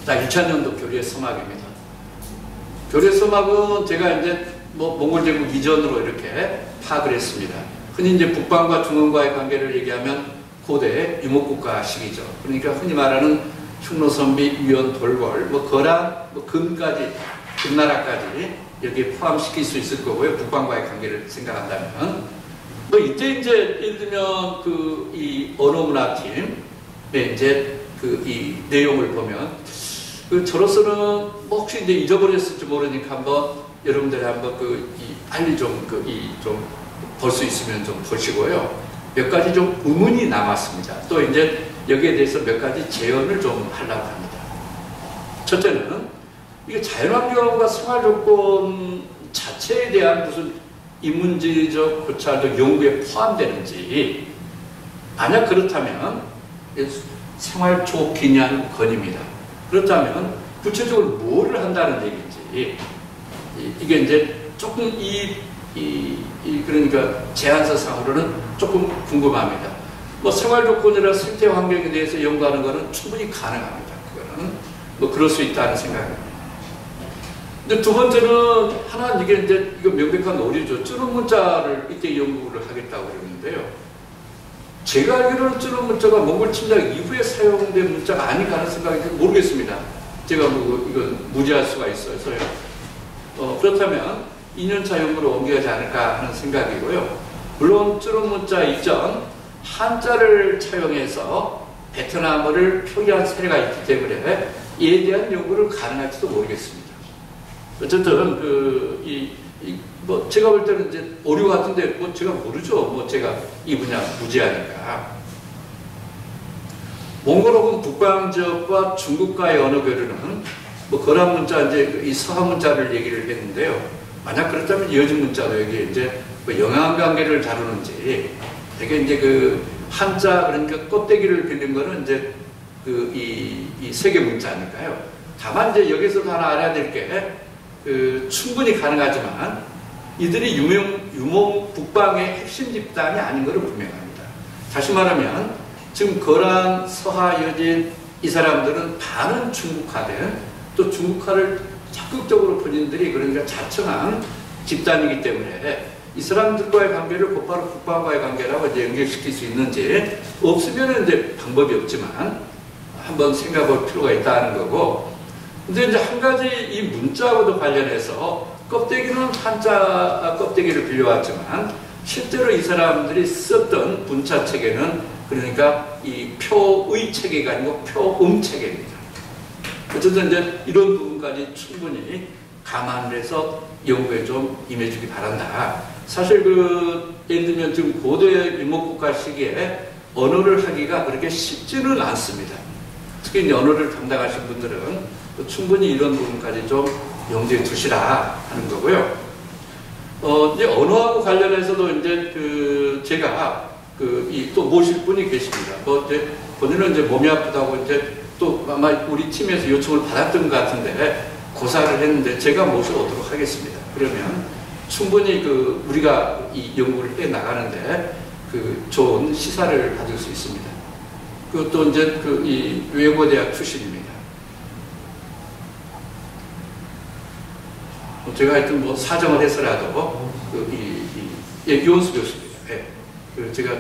자, 2000년도 교류의 서막입니다. 교류의 서막은 제가 이제 몽골 제국 이전으로 이렇게 파악을 했습니다. 흔히 이제 북방과 중원과의 관계를 얘기하면 고대 유목국가 시기죠. 그러니까 흔히 말하는 흉노선비, 위원, 돌궐, 거란, 금까지, 금나라까지 여기에 포함시킬 수 있을 거고요. 북방과의 관계를 생각한다면. 이때 이제 예를 들면 이 언어문화팀의 이제 이 내용을 보면 저로서는 혹시 이제 잊어버렸을지 모르니까 한번 여러분들이 한번 빨리 좀 볼 수 있으면 좀 보시고요. 몇 가지 좀 의문이 남았습니다. 또 이제 여기에 대해서 몇 가지 제언을 좀 하려고 합니다. 첫째는 이게 자연환경과 생활조건 자체에 대한 무슨 인문지리적 고찰도 연구에 포함되는지, 만약 그렇다면 생활조기년건입니다. 그렇다면 구체적으로 뭐를 한다는 얘기인지, 이게 이제 조금 그러니까 제안서상으로는 조금 궁금합니다. 생활조건이나 생태 환경에 대해서 연구하는 것은 충분히 가능합니다. 그거는 그럴 수 있다는 생각입니다. 근데 두 번째는 이게 이제 이거 명백한 오류죠. 쯔른 문자를 이때 연구를 하겠다고 그러는데요. 제가 알기로는 쯔른 문자가 몽골 침략 이후에 사용된 문자가 아닌가 하는 생각이 모르겠습니다. 제가 이건 무지할 수가 있어서요. 그렇다면 2년차 연구로 옮겨야지 않을까 하는 생각이고요. 물론 쯔른 문자 이전 한자를 차용해서 베트남어를 표기한 사례가 있기 때문에 이에 대한 연구를 가능할지도 모르겠습니다. 어쨌든 제가 볼 때는 이제 오류 같은데 제가 모르죠. 제가 이 분야 무지하니까. 몽골 혹은 북방 지역과 중국과의 언어 교류는 거란 문자 이제 이 서한 문자를 얘기를 했는데요. 만약 그렇다면 이어진 문자도 여기 이제 영향 관계를 다루는지, 되게 이제 한자, 그러니까 껍데기를 빌린 거는 이제 이 세계 문자니까요. 다만 이제 여기서도 하나 알아야 될 게 충분히 가능하지만 이들이 유목 북방의 핵심 집단이 아닌 것은 분명합니다. 다시 말하면 지금 거란, 서하, 여진 이 사람들은 반은 중국화된, 또 중국화를 적극적으로 본인들이 그러니까 자청한 집단이기 때문에 이 사람들과의 관계를 곧바로 북방과의 관계라고 이제 연결시킬 수 있는지, 없으면 이제 방법이 없지만 한번 생각해 볼 필요가 있다는 거고. 근데 이제 한 가지 이 문자하고도 관련해서 껍데기는 한자 껍데기를 빌려왔지만 실제로 이 사람들이 썼던 문자 체계는 그러니까 이 표의 체계가 아니고 표음 체계입니다. 어쨌든 이제 이런 부분까지 충분히 감안을 해서 연구에 좀 임해주기 바란다. 사실 예를 들면 지금 고대 유목국가 시기에 언어를 하기가 그렇게 쉽지는 않습니다. 특히 이제 언어를 담당하신 분들은 충분히 이런 부분까지 좀 염두에 두시라 하는 거고요. 이제 언어하고 관련해서도 이제 제가 또 모실 분이 계십니다. 이제 본인은 이제 몸이 아프다고 이제 또 아마 우리 팀에서 요청을 받았던 것 같은데 고사를 했는데 제가 모셔오도록 하겠습니다. 그러면 충분히 우리가 이 연구를 해 나가는데 좋은 시사를 받을 수 있습니다. 그것도 이제 이 외고대학 출신입니다. 제가 하여튼 뭐 사정을 해서라도 유원수 교수입니다. 예. 제가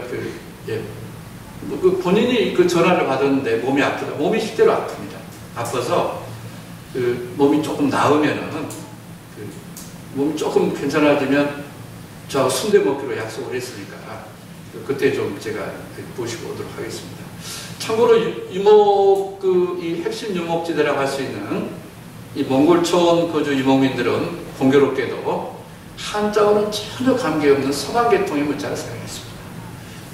본인이 전화를 받았는데 몸이 아프다. 몸이 실제로 아픕니다. 아파서 몸이 조금 나으면은 몸이 조금 괜찮아지면 저하고 순대 먹기로 약속을 했으니까 그때 좀 제가 모시고 오도록 하겠습니다. 참고로 이 핵심 유목지대라고 할 수 있는 이 몽골촌 거주 유목민들은 공교롭게도 한자어는 전혀 관계없는 서방 계통의 문자를 사용했습니다.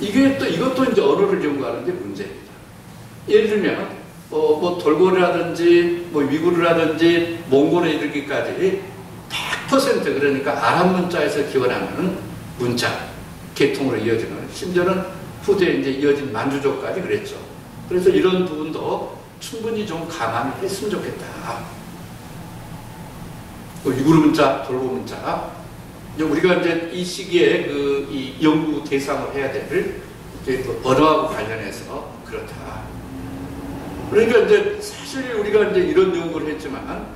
이것도 이제 언어를 연구하는 데 문제입니다. 예를 들면 뭐 돌고래라든지 뭐 위구르라든지 몽골에 이르기까지 100% 그러니까 아랍 문자에서 기원하는 문자 계통으로 이어지는, 심지어는 후대에 이제 이어진 만주족까지 그랬죠. 그래서 이런 부분도 충분히 좀 감안했으면 좋겠다. 위구르 문자, 돌고 문자, 우리가 이제 이 시기에 이 연구 대상을 해야 될 언어하고 관련해서 그렇다. 그러니까 이제 사실 우리가 이제 이런 연구를 했지만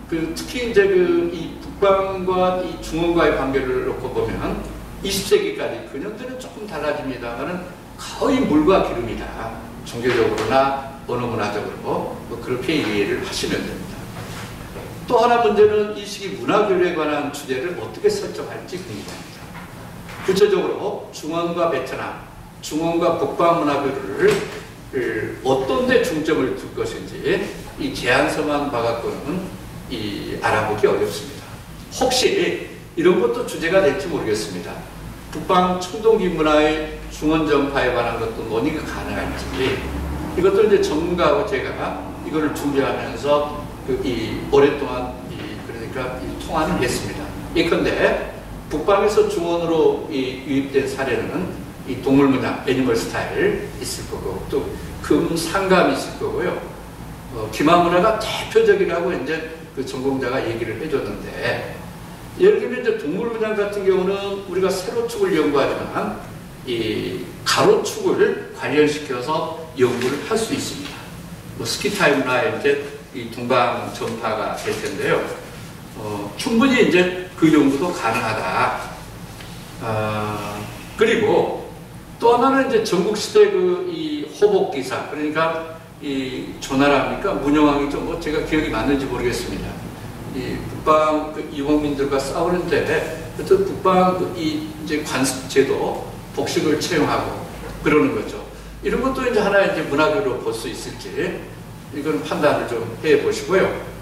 특히 이제 이 북방과 이 중원과의 관계를 놓고 보면 20세기까지 근현대는 조금 달라집니다만은 거의 물과 기름이다. 종교적으로나 언어 문화적으로 뭐 그렇게 이해를 하시면 됩니다. 또 하나 문제는 이 시기 문화교류에 관한 주제를 어떻게 설정할지 궁금합니다. 구체적으로 중원과 베트남, 중원과 북방 문화교류를 어떤 데 중점을 둘 것인지 이 제안서만 봐갖고는 알아보기 어렵습니다. 혹시 이런 것도 주제가 될지 모르겠습니다. 북방 청동기 문화의 중원 전파에 관한 것도 논의가 가능할지, 이것도 이제 전문가하고 제가 이거를 준비하면서 오랫동안 그러니까 통화를 했습니다. 예컨대 북방에서 중원으로 유입된 사례는 이 동물 문화, 애니멀 스타일 있을 거고, 또 금상감 있을 거고요. 기마 문화가 대표적이라고 이제 전공자가 얘기를 해줬는데, 예를 들면 이제 동물 문화 같은 경우는 우리가 세로축을 연구하지만 이 가로축을 관련시켜서 연구를 할 수 있습니다. 뭐 스키타이 문화에 이제 이 동방 전파가 될 텐데요. 충분히 이제 그 연구도 가능하다. 그리고 또 하나는 이제 전국시대 이 호복기사, 그러니까 이 조나라입니까? 문영왕이죠. 뭐 제가 기억이 맞는지 모르겠습니다. 이 북방 유목민들과 싸우는데, 어떤 북방 이제 관습제도 복식을 채용하고 그러는 거죠. 이런 것도 이제 하나의 이제 문화교로 볼 수 있을지, 이건 판단을 좀 해 보시고요.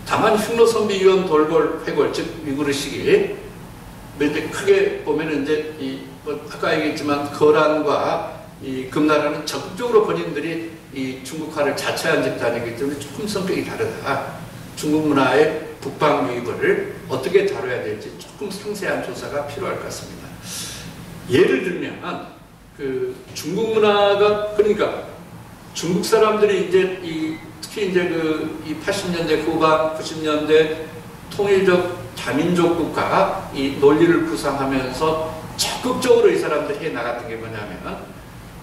다만 흉노선비위원 돌골 회골, 즉 위구르 시기, 이제 크게 보면은 이제 뭐 아까 얘기했지만 거란과 이 금나라는 적극적으로 본인들이 이 중국화를 자처한 집단이기 때문에 조금 성격이 다르다. 중국 문화의 북방 유입을 어떻게 다뤄야 될지 조금 상세한 조사가 필요할 것 같습니다. 예를 들면 중국 문화가, 그러니까 중국 사람들이 이제 특히 이제 이 80년대 후반, 90년대 통일적 다민족 국가 이 논리를 구상하면서 적극적으로 이 사람들이 해 나갔던 게 뭐냐면,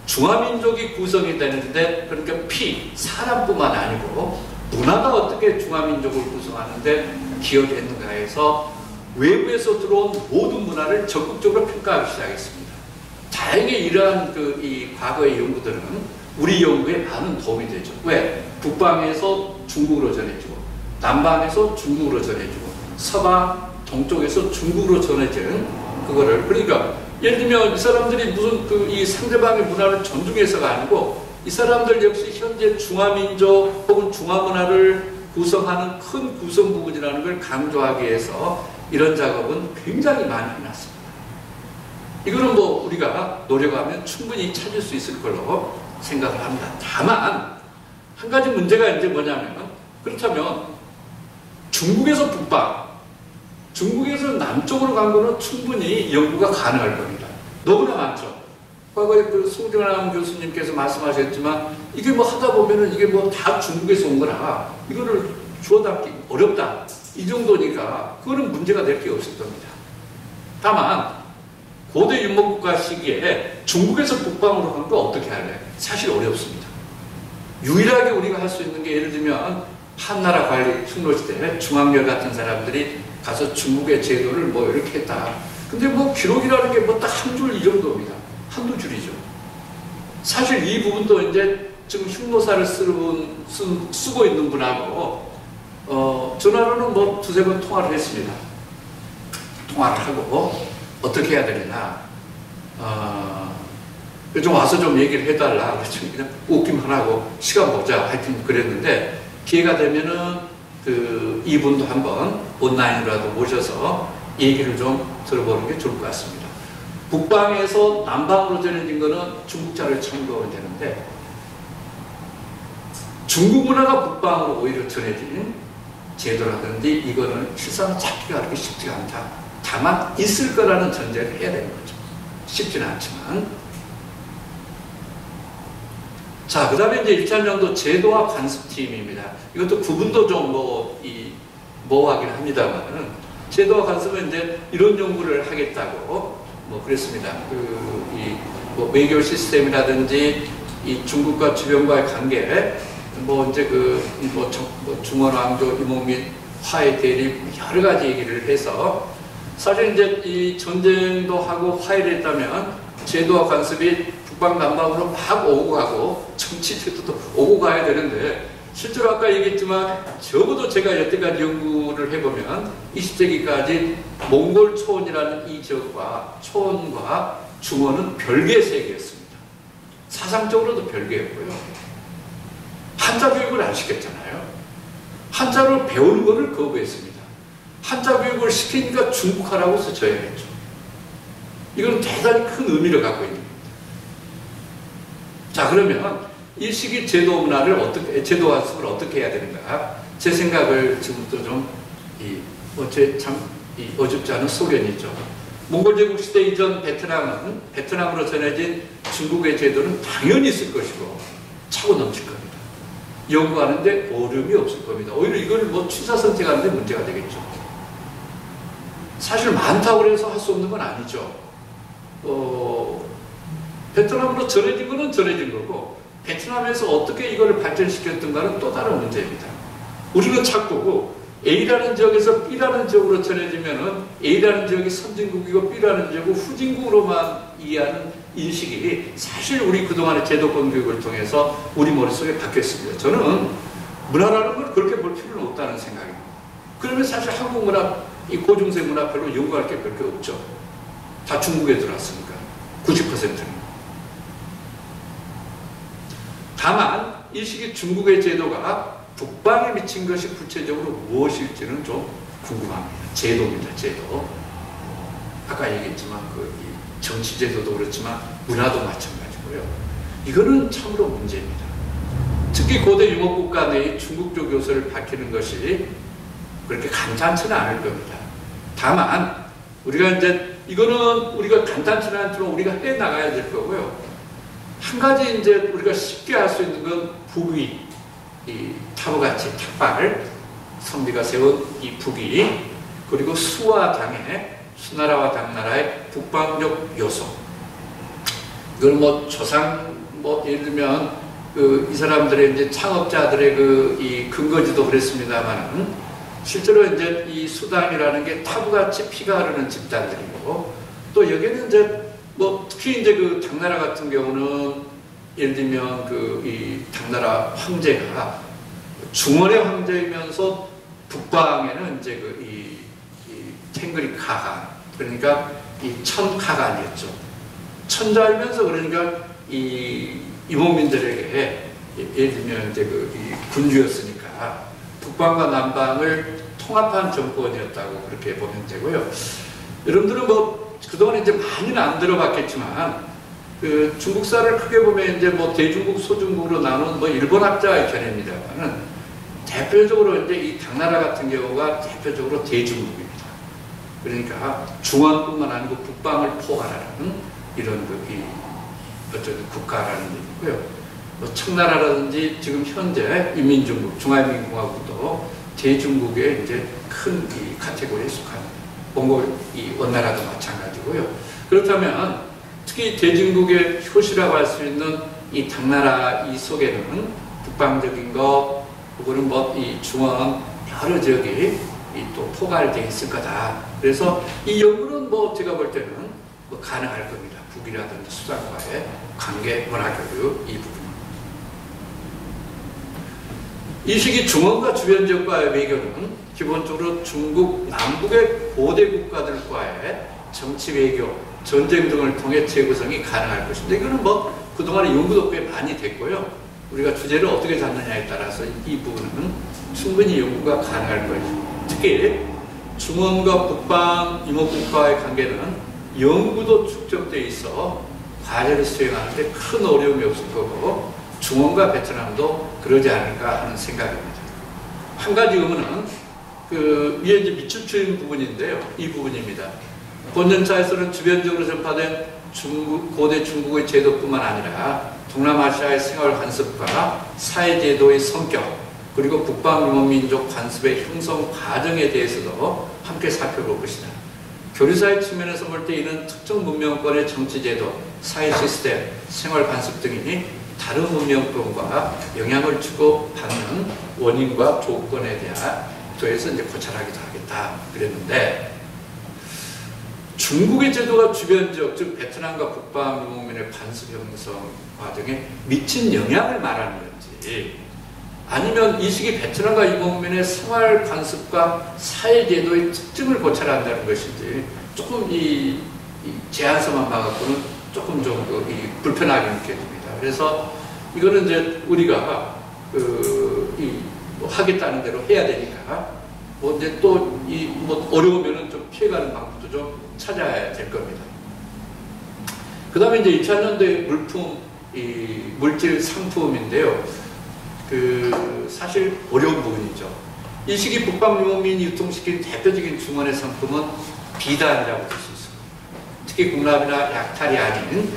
중화민족이 구성이 되는데, 그러니까 사람뿐만 아니고 문화가 어떻게 중화민족을 구성하는데 기여했는가 해서 외부에서 들어온 모든 문화를 적극적으로 평가하기 시작했습니다. 다행히 이러한 이 과거의 연구들은 우리 연구에 많은 도움이 되죠. 왜? 북방에서 중국으로 전해지고, 남방에서 중국으로 전해지고, 서방, 동쪽에서 중국으로 전해지는 그거를, 그러니까 예를 들면 이 사람들이 무슨 이 상대방의 문화를 존중해서가 아니고, 이 사람들 역시 현재 중화민족 혹은 중화문화를 구성하는 큰 구성 부분이라는 걸 강조하기 위해서 이런 작업은 굉장히 많이 해놨습니다. 이거는 뭐 우리가 노력하면 충분히 찾을 수 있을 걸로 생각을 합니다. 다만 한 가지 문제가 이제 뭐냐면, 그렇다면 중국에서 북방, 중국에서 남쪽으로 간 거는 충분히 연구가 가능할 겁니다. 너무나 많죠. 과거에 그 송정남 교수님께서 말씀하셨지만 이게 뭐 하다 보면은 이게 뭐 다 중국에서 온 거라 이거를 주워 담기 어렵다. 이 정도니까 그거는 문제가 될 게 없을 겁니다. 다만 고대 유목국가 시기에 중국에서 북방으로 간 거 어떻게 할래? 사실 어렵습니다. 유일하게 우리가 할 수 있는 게 예를 들면 한나라 관리 흉노시대 중앙열 같은 사람들이 가서 중국의 제도를 뭐 이렇게 했다. 근데 뭐 기록이라는 게 뭐 딱 한 줄 이 정도입니다. 한두 줄이죠. 사실 이 부분도 이제 지금 흉노사를 쓰고 있는 분하고 전화로는 뭐 두세 번 통화를 했습니다. 통화를 하고 어떻게 해야 되느냐. 좀 와서 좀 얘기를 해달라. 그래서 그냥 웃기만 하고 시간 보자. 하여튼 그랬는데 기회가 되면은 이분도 한번 온라인으로라도 모셔서 얘기를 좀 들어보는 게 좋을 것 같습니다. 북방에서 남방으로 전해진 거는 중국자를 참고하면 되는데 중국 문화가 북방으로 오히려 전해진 제도라든지 이거는 실상 찾기가 그렇게 쉽지가 않다. 다만 있을 거라는 전제를 해야 되는 거죠. 쉽지는 않지만. 자, 그 다음에 이제 1차년도 제도와 관습팀입니다. 이것도 구분도 좀 모호하긴 합니다만, 제도와 관습은 이제 이런 연구를 하겠다고 그랬습니다. 뭐 외교 시스템이라든지 이 중국과 주변과의 관계, 이제 중원 왕조 이몽민 화해 대립 여러 가지 얘기를 해서 사실 이제 이 전쟁도 하고 화해를 했다면 제도와 관습이 북방 남방으로 막 오고 가고 정치 제도도 오고 가야 되는데 실제로 아까 얘기했지만 적어도 제가 여태까지 연구를 해보면 20세기까지 몽골 초원이라는 이 지역과 초원과 중원은 별개의 세계였습니다. 사상적으로도 별개였고요. 한자 교육을 안 시켰잖아요. 한자를 배우는 것을 거부했습니다. 한자 교육을 시키니까 중국화라고 써줘야 했죠. 이건 대단히 큰 의미를 갖고 있는 겁니다. 자, 그러면 이 시기 제도 문화를 제도 관습을 어떻게 해야 되는가? 제 생각을 지금부터 좀, 어줍지 않은 소견이죠. 몽골 제국 시대 이전 베트남으로 전해진 중국의 제도는 당연히 있을 것이고, 차고 넘칠 겁니다. 연구하는데 어려움이 없을 겁니다. 오히려 이걸 취사 선택하는데 문제가 되겠죠. 사실 많다고 해서 할 수 없는 건 아니죠. 베트남으로 전해진 거는 전해진 거고, 베트남에서 어떻게 이걸 발전시켰던가는 또 다른 문제입니다. 우리는 자꾸 A라는 지역에서 B라는 지역으로 전해지면은 A라는 지역이 선진국이고 B라는 지역은 후진국으로만 이해하는 인식이 사실 우리 그동안의 제도권 교육을 통해서 우리 머릿속에 박혔습니다. 저는 문화라는 걸 그렇게 볼 필요는 없다는 생각입니다. 그러면 사실 한국 문화, 이 고중생 문화 별로 연구할 게 별 게 없죠. 다 중국에 들어왔으니까 90%는. 다만 이 시기 중국의 제도가 북방에 미친 것이 구체적으로 무엇일지는 좀 궁금합니다. 제도입니다. 제도. 아까 얘기했지만 정치 제도도 그렇지만 문화도 마찬가지고요. 이거는 참으로 문제입니다. 특히 고대 유목국가 내의 중국적 요소를 밝히는 것이 그렇게 간단치는 않을 겁니다. 다만 우리가 이제 이거는 우리가 간단치는 않지만 우리가 해 나가야 될 거고요. 한 가지 이제 우리가 쉽게 할 수 있는 건 북위, 이 타부같이 탁발, 선비가 세운 이 북위, 그리고 수와 당의, 수나라와 당나라의 북방적 요소. 이걸 조상, 예를 들면, 이 사람들의 이제 창업자들의 이 근거지도 그랬습니다만, 실제로 이제 이 수당이라는 게 타부같이 피가 흐르는 집단들이고, 또 여기는 이제 특히 이제 당나라 같은 경우는 예를 들면 이 당나라 황제가 중원의 황제이면서 북방에는 이제 이 탱그리 카간, 그러니까 이 천카간이었죠. 천자이면서 그러니까 이 이몽민들에게 예를 들면 이제 이 군주였으니까 북방과 남방을 통합한 정권이었다고 그렇게 보면 되고요. 여러분들은 그동안 이제 많이는 안 들어봤겠지만, 중국사를 크게 보면 이제 대중국, 소중국으로 나눈 일본학자의 견해입니다만은, 대표적으로 이제 이 당나라 같은 경우가 대표적으로 대중국입니다. 그러니까 중원뿐만 아니고 북방을 포괄하는 이런 어떤 국가라는 얘기고요. 뭐 청나라라든지 지금 현재 인민중국, 중화인민공화국도 대중국의 이제 큰 이 카테고리에 속하는 몽골 이 원나라도 마찬가지고요. 그렇다면 특히 대중국의 효시라고 할 수 있는 이 당나라 이 속에는 북방적인 거, 그거는 뭐 이 중원 여러 지역이 또 포괄되어 있을 거다. 그래서 이 연구는 뭐 제가 볼 때는 뭐 가능할 겁니다. 북이라든지 수상과의 관계 문화교류 이 부분. 이 시기 중원과 주변 지역과의 외교는 기본적으로 중국 남북의 고대 국가들과의 정치 외교, 전쟁 등을 통해 재구성이 가능할 것입니다. 이거는 뭐 그동안에 연구도 꽤 많이 됐고요. 우리가 주제를 어떻게 잡느냐에 따라서 이 부분은 충분히 연구가 가능할 거예요. 특히 중원과 북방 이목국과의 관계는 영구도 축적되어 있어 과제를 수행하는데 큰 어려움이 없을 거고 중원과 베트남도 그러지 않을까 하는 생각입니다. 한 가지 의문은 위에 이제 밑줄 친 부분인데요. 이 부분입니다. 본전차에서는 주변적으로 전파된 고대 중국의 제도뿐만 아니라 동남아시아의 생활 관습과 사회제도의 성격, 그리고 북방 유목민족 관습의 형성 과정에 대해서도 함께 살펴볼 것이다. 교류사의 측면에서 볼 때 이는 특정 문명권의 정치제도, 사회 시스템, 생활 관습 등이 다른 문명권과 영향을 주고 받는 원인과 조건에 대해서 이제 고찰하기도 하겠다 그랬는데, 중국의 제도가 주변 지역, 즉 베트남과 북방 유목민의 관습 형성 과정에 미친 영향을 말하는 건지, 아니면 이 시기 베트남과 유목민의 생활 관습과 사회 제도의 특징을 고찰한다는 것인지 조금 이 제한서만 봐갖고는 조금 좀 불편하게 느껴집니다. 그래서 이거는 이제 우리가 뭐 하겠다는 대로 해야 되니까 뭐 이제 또 뭐 어려우면은 좀 피해가는 방법도 좀 찾아야 될 겁니다. 그 다음에 이제 2000년대 물질 상품인데요. 사실 어려운 부분이죠. 이 시기 북방 유목민이 유통시킨 대표적인 중원의 상품은 비단이라고 볼 수 있습니다. 특히 국납이나 약탈이 아닌,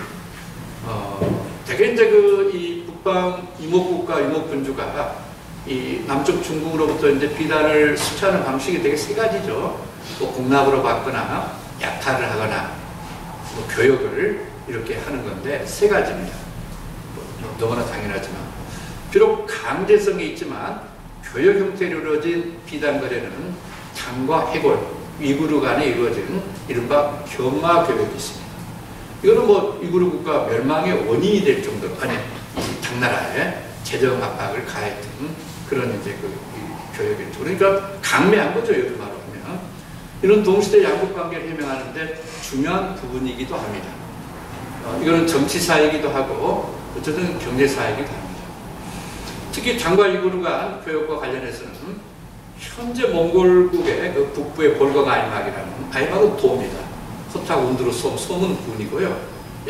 대개 이제 이 북방 유목국과 유목군주가 이 남쪽 중국으로부터 이제 비단을 수출하는 방식이 되게 세 가지죠. 뭐 공납으로 받거나 약탈을 하거나 뭐 교역을 이렇게 하는 건데 세 가지입니다. 뭐 너무나 당연하지만 비록 강제성이 있지만 교역 형태로 이루어진 비단 거래는 당과 해골, 위구르 간에 이루어진 이른바 견마 교역이 있습니다. 이거는 뭐 위구르 국가 멸망의 원인이 될 정도로, 아니 이 당나라에 재정 압박을 가했던 그런 이제 교역이죠. 그러니까 강매한 거죠, 요즘 말로 하면. 이런 동시대 양국 관계를 해명하는데 중요한 부분이기도 합니다. 이거는 정치사이기도 하고 어쨌든 경제사이기도 합니다. 특히 당과 위구르 간 교역과 관련해서는 현재 몽골국의 북부의 볼거가이막이라는 아이막은 도입니다. 호탁 운두루 솜은 군이고요.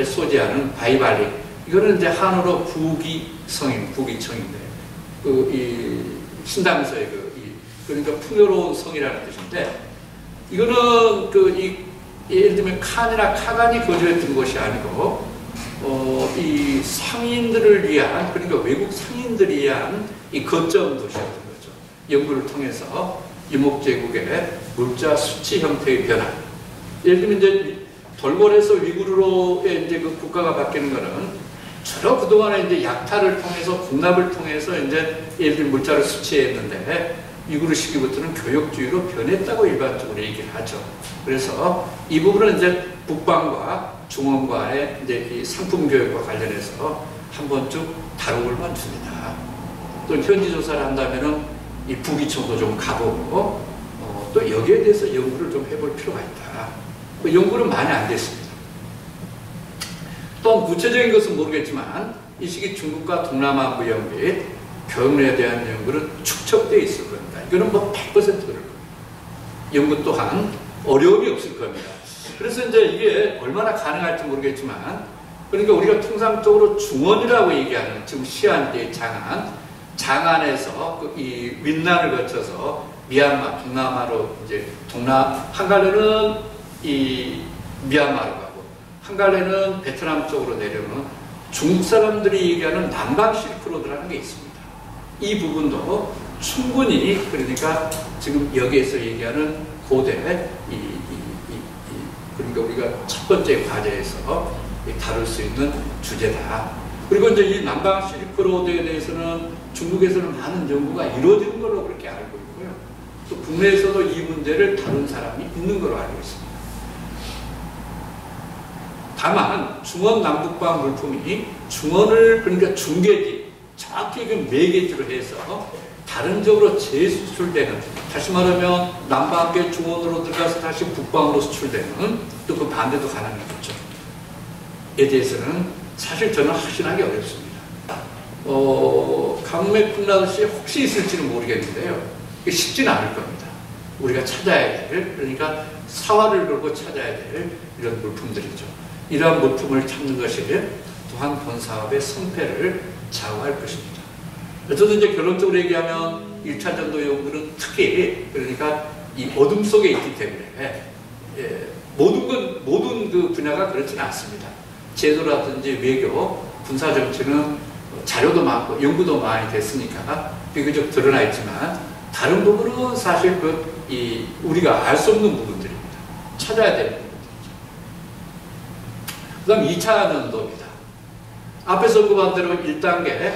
소지하는 바이발리, 이거는 이제 한어로 부기청인데 이 신당서의 그러니까 풍요로운 성이라는 뜻인데, 이거는 예를 들면 칸이나 카간이 거주했던 곳이 아니고 이 상인들을 위한, 그러니까 외국 상인들을 위한 이 거점 도시였던 거죠. 연구를 통해서 유목제국의 물자 수치 형태의 변화. 예를 들면 이제 돌궐에서 위구르로의 이제 그 국가가 바뀌는 거는 주로 그동안에 이제 약탈을 통해서 공납을 통해서 이제 예를 들면 물자를 수치했는데 위구르 시기부터는 교역주의로 변했다고 일반적으로 얘기를 하죠. 그래서 이 부분은 이제 북방과 중원과의 이제 이 상품 교역과 관련해서 한번 쭉 다뤄볼 만합니다. 또 현지 조사를 한다면은 이 부기청도 좀 가보고 또 여기에 대해서 연구를 좀 해볼 필요가 있다. 그 연구는 많이 안 됐습니다. 또 구체적인 것은 모르겠지만 이 시기 중국과 동남아 무역 및 교역에 대한 연구는 축적되어 있을 겁니다. 이거는 뭐 100% 그럴 겁니다. 연구 또한 어려움이 없을 겁니다. 그래서 이제 이게 얼마나 가능할지 모르겠지만, 그러니까 우리가 통상적으로 중원이라고 얘기하는 지금 시한제의 장안, 장안에서 이 윈난을 거쳐서 미얀마, 동남아로 이제 한 갈래는 이 미얀마로 가고 한 갈래는 베트남 쪽으로 내려오는 중국 사람들이 얘기하는 남방 실크로드라는 게 있습니다. 이 부분도 충분히 그러니까 지금 여기에서 얘기하는 고대 그러니까 우리가 첫 번째 과제에서 다룰 수 있는 주제다. 그리고 이제 이 남방 실크로드에 대해서는 중국에서는 많은 연구가 이루어지는 걸로 그렇게 알고 있고요. 또 국내에서도 이 문제를 다룬 사람이 있는 걸로 알고 있습니다. 다만 중원 남북방 물품이 중원을 그러니까 중계지 정확히 그 매개지로 해서 다른 쪽으로 재수출되는 다시 말하면 남방계 중원으로 들어가서 다시 북방으로 수출되는 또 그 반대도 가능하겠죠. 에 대해서는 사실 저는 확신하기 어렵습니다. 강맥풍라듯이 혹시 있을지는 모르겠는데요. 쉽지는 않을 겁니다. 우리가 찾아야 될 그러니까 사활을 걸고 찾아야 될 이런 물품들이죠. 이러한 물품을 찾는 것이 또한 본 사업의 성패를 좌우할 것입니다. 저도 이제 결론적으로 얘기하면 1차 전도 연구는 특히 그러니까 이 어둠 속에 있기 때문에 모든 그 분야가 그렇지는 않습니다. 제도라든지 외교, 군사정치는 자료도 많고 연구도 많이 됐으니까 비교적 드러나 있지만 다른 부분은 사실 우리가 알 수 없는 부분들입니다. 찾아야 되는 부분들이죠. 그 다음 2차 연도입니다. 앞에서 언급한 대로 1단계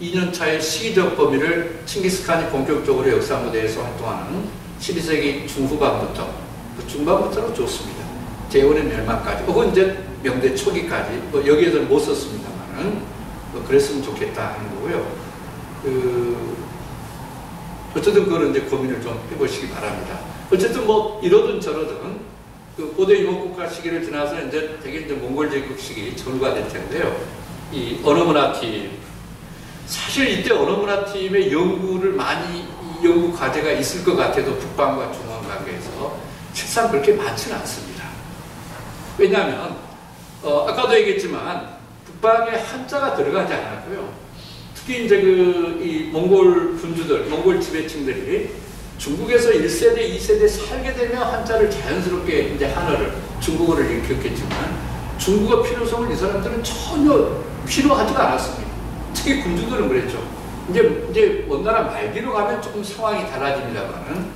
2년차의 시기적 범위를 칭기스칸이 본격적으로 역사 무대에서 활동하는 12세기 중후반부터 중반부터는 좋습니다. 제원의 멸망까지 혹은 이제 명대 초기까지 여기에서는 못 썼습니다만은 그랬으면 좋겠다 하는 거고요. 어쨌든 그거는 이제 고민을 좀 해보시기 바랍니다. 어쨌든 이러든 저러든 고대 유목국가 시기를 지나서 이제 되게 이제 몽골 제국 시기 전후가 될 텐데요. 이 언어문화팀 사실 이때 언어문화팀의 연구를 많이 연구 과제가 있을 것 같아도 북방과 중원 관계에서 실상 그렇게 많지는 않습니다. 왜냐하면 아까도 얘기했지만 북방에 한자가 들어가지 않았고요. 특히 이제 이 몽골 군주들, 몽골 지배층들이 중국에서 1세대, 2세대 살게 되면 한자를 자연스럽게 이제 한어를, 중국어를 일으켰겠지만 중국어 필요성을 이 사람들은 전혀 필요하지가 않았습니다. 특히 군주들은 그랬죠. 이제 원나라 말기로 가면 조금 상황이 달라집니다만은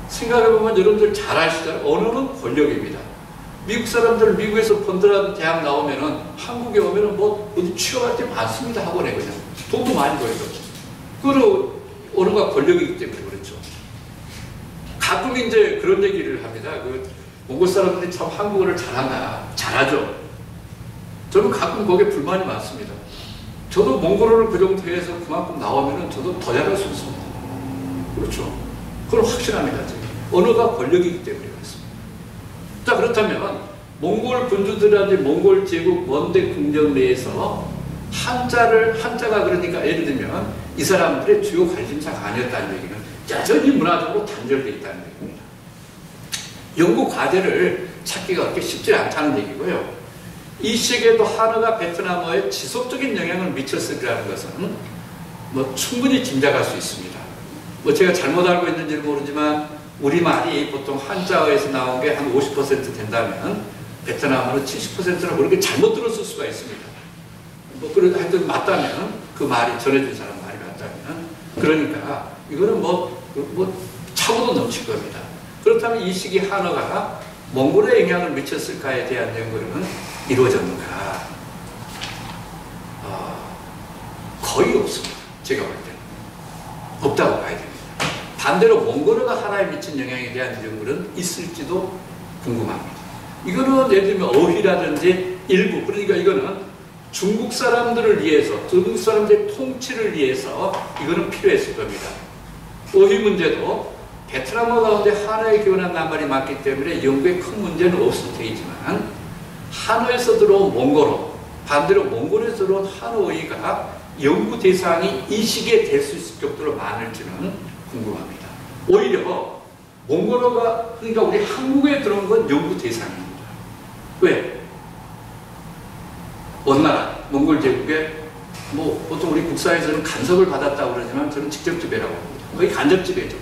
생각해보면 여러분들 잘 아시잖아요. 언어는 권력입니다. 미국 사람들 미국에서 번들한 대학 나오면은 한국에 오면은 어디 취업할 때 많습니다. 학원에 그냥 돈도 많이 벌죠. 그리고 언어가 권력이기 때문에 그렇죠. 가끔 이제 그런 얘기를 합니다. 몽골 사람들이 참 한국어를 잘하죠. 저는 가끔 거기에 불만이 많습니다. 저도 몽골어를 그 정도 해서 그만큼 나오면은 저도 더 잘할 수 있습니다. 그렇죠. 그건 확실합니다. 지금. 언어가 권력이기 때문에 그렇습니다. 자, 그렇다면 몽골 군주들한테 몽골 제국 원대 궁정 내에서 한자가 그러니까 예를 들면 이 사람들의 주요 관심사가 아니었다는 얘기는 여전히 문화적으로 단절되어 있다는 얘기입니다. 연구 과제를 찾기가 그렇게 쉽지 않다는 얘기고요. 이 시기에도 한어가 베트남어에 지속적인 영향을 미쳤으리라는 것은 충분히 짐작할 수 있습니다. 제가 잘못 알고 있는지는 모르지만 우리말이 보통 한자어에서 나온 게 한 50% 된다면 베트남어는 70%나 그렇게 잘못 들었을 수가 있습니다. 그래도 하여튼 맞다면 그 말이 전해준 사람 말이 맞다면 그러니까 이거는 차고도 넘칠 겁니다. 그렇다면 이 시기 한어가 몽골에 영향을 미쳤을까에 대한 연구는 이루어졌는가? 거의 없습니다. 제가 볼 때는. 없다고 봐야 됩니다. 반대로 몽골어가 한화에 미친 영향에 대한 연구는 있을지도 궁금합니다. 이거는 예를 들면 어휘라든지 일부, 그러니까 이거는 중국 사람들을 위해서, 중국 사람들의 통치를 위해서 이거는 필요했을 겁니다. 어휘 문제도 베트남어 가운데 한어에 기원한 낱말이 많기 때문에 연구에 큰 문제는 없을 테이지만 한어에서 들어온 몽골어, 반대로 몽골에서 들어온 한어 어휘가 연구 대상이 이 시기에 될 수 있을 정도로 많을지는 궁금합니다. 오히려 몽골어가 그러니까 우리 한국에 들어온 건 연구 대상입니다. 왜? 원나라, 몽골 제국의 뭐 보통 우리 국사에서는 간섭을 받았다고 그러지만 저는 직접 지배라고 합니다. 거의 간접 지배죠.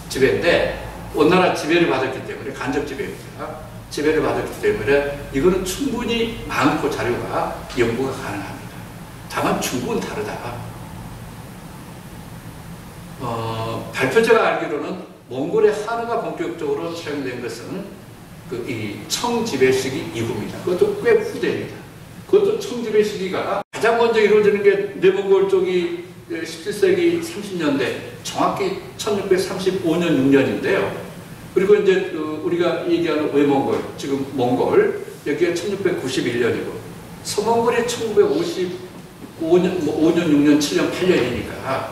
지배인데 원나라 지배를 받았기 때문에 간접 지배입니다. 지배를 받았기 때문에 이거는 충분히 많고 자료가 연구가 가능합니다. 다만 중국은 다르다. 발표자가 알기로는 몽골의 한어가 본격적으로 사용된 것은 이 청지배 시기 이후입니다. 그것도 꽤 후대입니다. 그것도 청지배 시기가 가장 먼저 이루어지는 게 내몽골 쪽이 17세기 30년대, 정확히 1635년 6년인데요. 그리고 이제 우리가 얘기하는 외몽골, 지금 몽골, 여기가 1691년이고, 서몽골이 1955년, 5년, 6년, 7년, 8년이니까,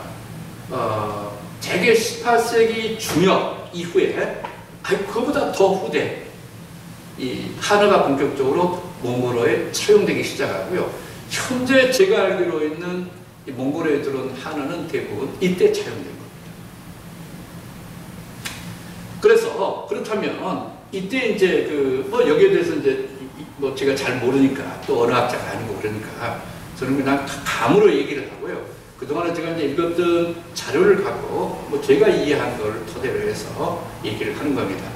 대개 18세기 중엽 이후에, 그거보다 더 후대, 이 한어가 본격적으로 몽골어에 차용되기 시작하고요. 현재 제가 알기로 있는 이 몽골어에 들어온 한어는 대부분 이때 차용된 겁니다. 그래서 그렇다면 이때 이제 여기에 대해서 이제 제가 잘 모르니까 또 언어학자가 아니고 그러니까 저는 그냥 감으로 얘기를 하고요. 그동안에 제가 이제 읽었던 자료를 갖고 제가 이해한 걸 토대로 해서 얘기를 하는 겁니다.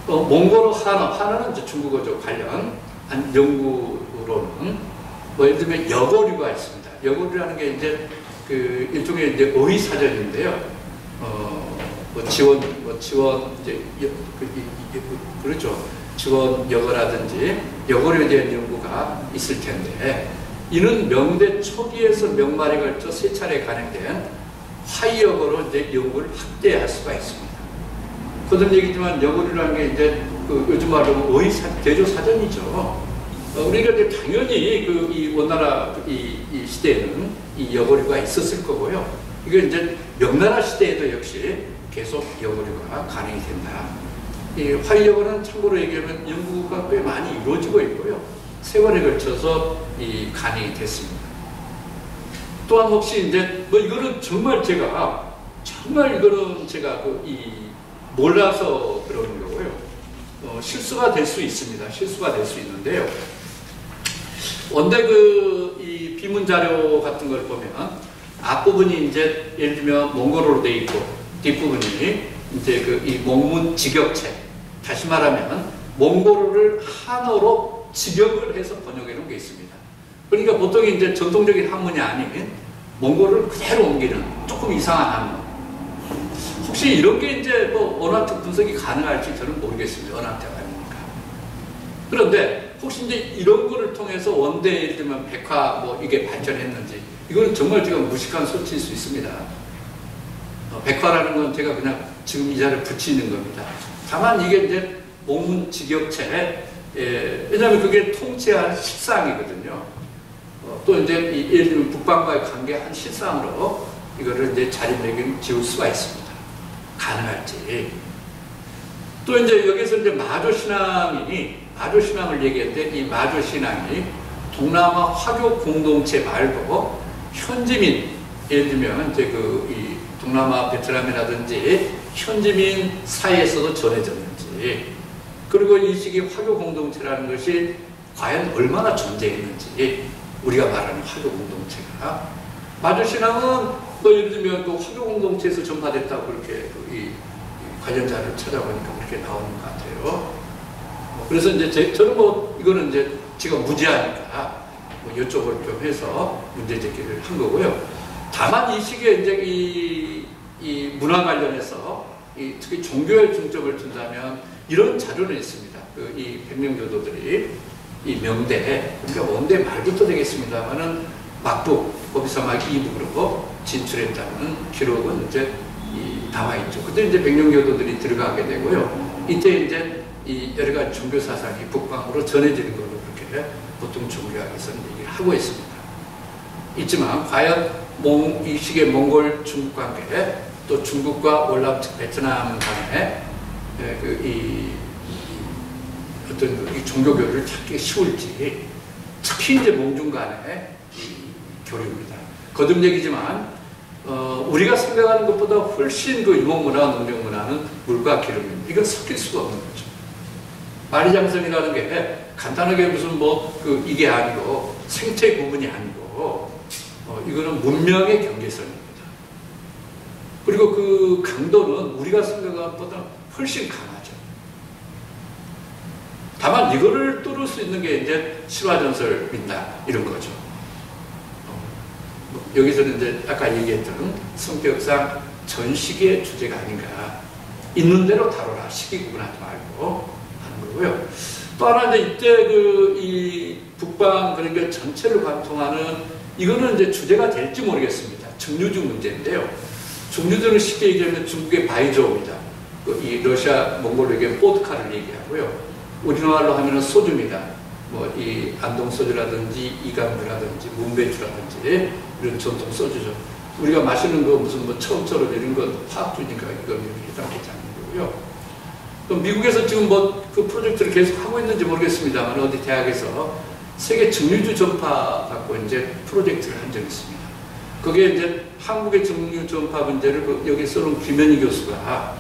몽골어 한어는 이제 중국어적 관련한 연구로는 예를 들면 여거류가 있습니다. 여거류라는 게 이제 일종의 이제 어휘사전인데요. 지원 이제 그렇죠. 지원 여거라든지 여거류에 대한 연구가 있을 텐데 이는 명대 초기에서 명말에 걸쳐 세 차례 간행된 화이여거로 이제 연구를 확대할 수가 있습니다. 거듭 얘기지만 여거류라는 게 이제 요즘 말로 대조사전이죠. 우리가 이제 당연히 이 원나라 이 시대에는 이 여거류가 있었을 거고요. 이게 이제 명나라 시대에도 역시 계속 여거류가 가능이 된다. 이 화이여거는 참고로 얘기하면 연구가 꽤 많이 이루어지고 있고요. 세월에 걸쳐서 이 가능이 됐습니다. 또한 혹시 이제 이거는 정말 제가 몰라서 그러는 거고요. 실수가 될 수 있습니다. 실수가 될 수 있는데요. 원래 이 비문 자료 같은 걸 보면 앞부분이 이제 예를 들면 몽골어로 되어 있고 뒷부분이 이제 이 몽문 직역체, 다시 말하면 몽골어를 한어로 직역을 해서 번역해 놓은 게 있습니다. 그러니까 보통 이제 전통적인 한문이 아닌 몽골어를 그대로 옮기는 조금 이상한 한문. 혹시 이런 게 이제 언어학적 분석이 가능할지 저는 모르겠습니다. 언어학자가 아니니까. 그런데 혹시 이제 이런 거를 통해서 원대 예를 들면 백화 이게 발전했는지 이거는 정말 제가 무식한 소치일 수 있습니다. 백화라는 건 제가 그냥 지금 이 자리에 붙이는 겁니다. 다만 이게 이제 몽문 직역체, 왜냐하면 그게 통치한 실상이거든요. 또 이제 예를 들면 북방과의 관계 한 실상으로 이거를 이제 자리매김 지을 수가 있습니다. 가능할지. 또 이제 여기서 이제 마조신앙을 얘기했는데 이 마조신앙이 동남아 화교 공동체 말고 현지민, 예를 들면 이제 이 동남아 베트남이라든지 현지민 사이에서도 전해졌는지, 그리고 이 시기 화교 공동체라는 것이 과연 얼마나 존재했는지, 우리가 말하는 화교 공동체가 마조신앙은 예를 들면 화교 공동체에서 전파됐다고 그렇게 이 관련 자료를 찾아보니까 그렇게 나오는 것 같아요. 그래서 이제 저는 이거는 이제 제가 무지하니까 이쪽을 좀 해서 문제 제기를 한 거고요. 다만 이 시기에 이제 이 문화 관련해서 특히 종교에 중점을 둔다면 이런 자료는 있습니다. 이 백령교도들이 이 명대, 그러니까 원대 말부터 되겠습니다만은 막북, 고비사막 이북으로 진출했다는 기록은 이제 나와 있죠. 그때 이제 백령교도들이 들어가게 되고요. 이때 이제 이 여러 가지 종교 사상이 북방으로 전해지는 걸로 그렇게 보통 종교학에서는 얘기를 하고 있습니다. 있지만 과연 이 시기의 몽골 중국 관계, 또 중국과 월남 즉 베트남 간에 어떤 이 종교교류를 찾기 쉬울지, 특히 이제 몽중 간의 교류입니다. 거듭 얘기지만 우리가 생각하는 것보다 훨씬 유목문화와 농경문화는 물과 기름입니다. 이건 섞일 수가 없는 거죠. 만리장성이라는 게 간단하게 무슨 이게 아니고 생체 구분이 아니고 이거는 문명의 경계선입니다. 그리고 그 강도는 우리가 생각한 것보다 훨씬 강하죠. 다만 이거를 뚫을 수 있는 게 이제 실화전설 민담 이런 거죠. 여기서는 이제 아까 얘기했던 성격상 전시기의 주제가 아닌가. 있는 대로 다뤄라. 시기 구분하지 말고 하는 거고요. 또 하나 이제 이때 이 북방 그러니까 전체를 관통하는 이거는 이제 주제가 될지 모르겠습니다. 증류주 문제인데요. 증류주는 쉽게 얘기하면 중국의 바이저우입니다. 이 러시아 몽골에게 보드카를 얘기하고요. 우리나라로 하면은 소주입니다. 뭐 이 안동 소주라든지 이강주라든지 문배주라든지 이런 전통 소주죠. 우리가 마시는 거 무슨 뭐 처음처럼 이런 건 화학주니까 이건 해당되지 않는 거고요. 그럼 미국에서 지금 뭐 그 프로젝트를 계속 하고 있는지 모르겠습니다만 어디 대학에서 세계 증류주 전파 갖고 이제 프로젝트를 한 적이 있습니다. 거기에 이제 한국의 증류 전파 문제를 여기 써놓은 김현희 교수가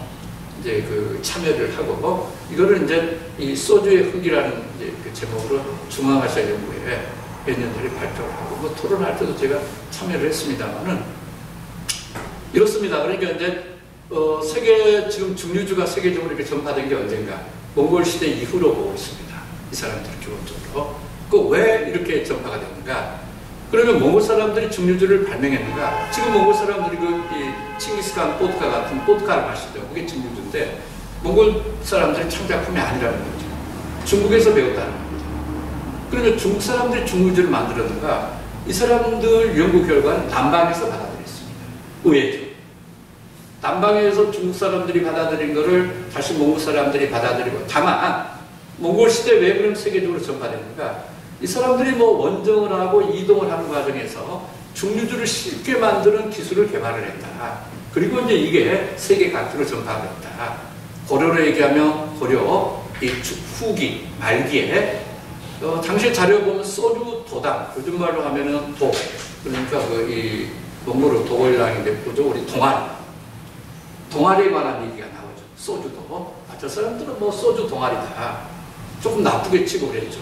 이제 그 참여를 하고 이거를 이제 이 소주의 흙이라는 이제 그 제목으로 중앙아시아 연구회에 몇 년 전에 발표를 하고 뭐 토론할 때도 제가 참여를 했습니다만은 이렇습니다. 그러니까 이제 세계 지금 증류주가 세계적으로 이렇게 전파된 게 언젠가 몽골 시대 이후로 보고 있습니다. 이 사람들은 기본적으로 그 왜 이렇게 전파가 되는가? 그러면 몽골 사람들이 증류주를 발명했는가? 지금 몽골 사람들이 이 칭기스칸 보드카 같은 보드카를 마시죠. 그게 증류주인데 몽골 사람들이 창작품이 아니라는 거죠. 중국에서 배웠다는 겁니다. 그러면 중국 사람들이 증류주를 만들었는가? 이 사람들 연구 결과는 남방에서 받아들였습니다. 의외죠. 남방에서 중국 사람들이 받아들인 거를 다시 몽골 사람들이 받아들이고 다만 몽골 시대 왜 그럼 세계적으로 전파됐는가? 이 사람들이 뭐 원정을 하고 이동을 하는 과정에서 증류주를 쉽게 만드는 기술을 개발을 했다. 그리고 이제 이게 세계 각지로 전파됐다. 고려로 얘기하면 고려 이 후기 말기에 당시 자료 보면 소주 도당 요즘 말로 하면은 도 그러니까 이 몽골어 도골랑인데 보죠. 우리 동아리에 관한 얘기가 나오죠. 소주도 저 사람들은 뭐 소주 동아리다. 조금 나쁘게 치고 그랬죠.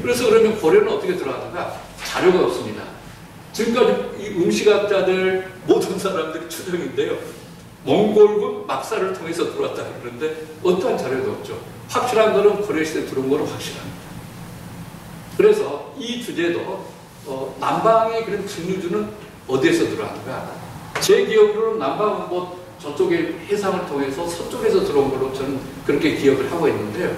그래서 그러면 고려는 어떻게 들어가는가? 자료가 없습니다. 지금까지 이 음식학자들 모든 사람들이 추정인데요. 몽골군 막사를 통해서 들어왔다 그러는데 어떠한 자료도 없죠. 확실한 거는 고려시대에 들어온 거는 확실합니다. 그래서 이 주제도 남방의 그런 증류주는 어디에서 들어왔는가? 제 기억으로는 남방은 뭐 저쪽의 해상을 통해서 서쪽에서 들어온 걸로 저는 그렇게 기억을 하고 있는데요.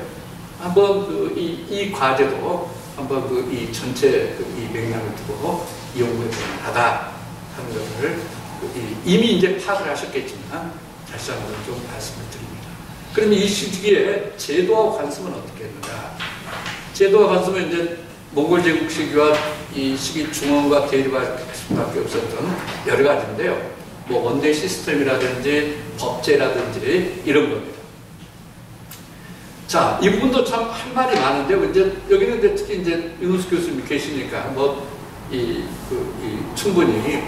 한번 이 과제도 한번 이 전체 이 맥락을 두고 이 연구에 필요하다 하는 것을 이미 이제 파악을 하셨겠지만 다시 한번 좀 말씀을 드립니다. 그러면 이 시기에 제도와 관습은 어떻게 했는가? 제도와 관습은 이제 몽골 제국 시기와 이 시기 중원과 대립할 수밖에 없었던 여러 가지인데요. 뭐 원대 시스템이라든지 법제라든지 이런 겁니다. 자, 이 부분도 참 할 말이 많은데 이제 여기는 이제 특히 이제 윤우수 교수님이 계시니까 충분히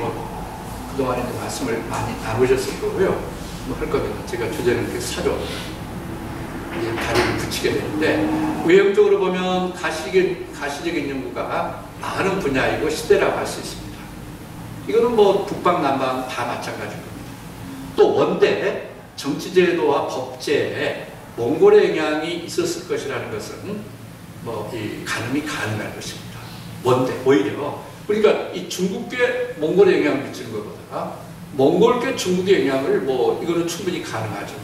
그동안에 말씀을 많이 나누셨을 거고요. 할 겁니다. 제가 주제는 이렇게 사료 다리를 붙이게 되는데 외형적으로 보면 가시적인 연구가 많은 분야이고 시대라고 할 수 있습니다. 이거는 뭐 북방 남방 다 마찬가지일 겁니다. 또 원대 정치제도와 법제에 몽골의 영향이 있었을 것이라는 것은 가늠이 가능할 것입니다. 원대 오히려 그러니까 이 중국계 몽골에 영향을 미치는 것보다 몽골계 중국의 영향을 이거는 충분히 가능하죠.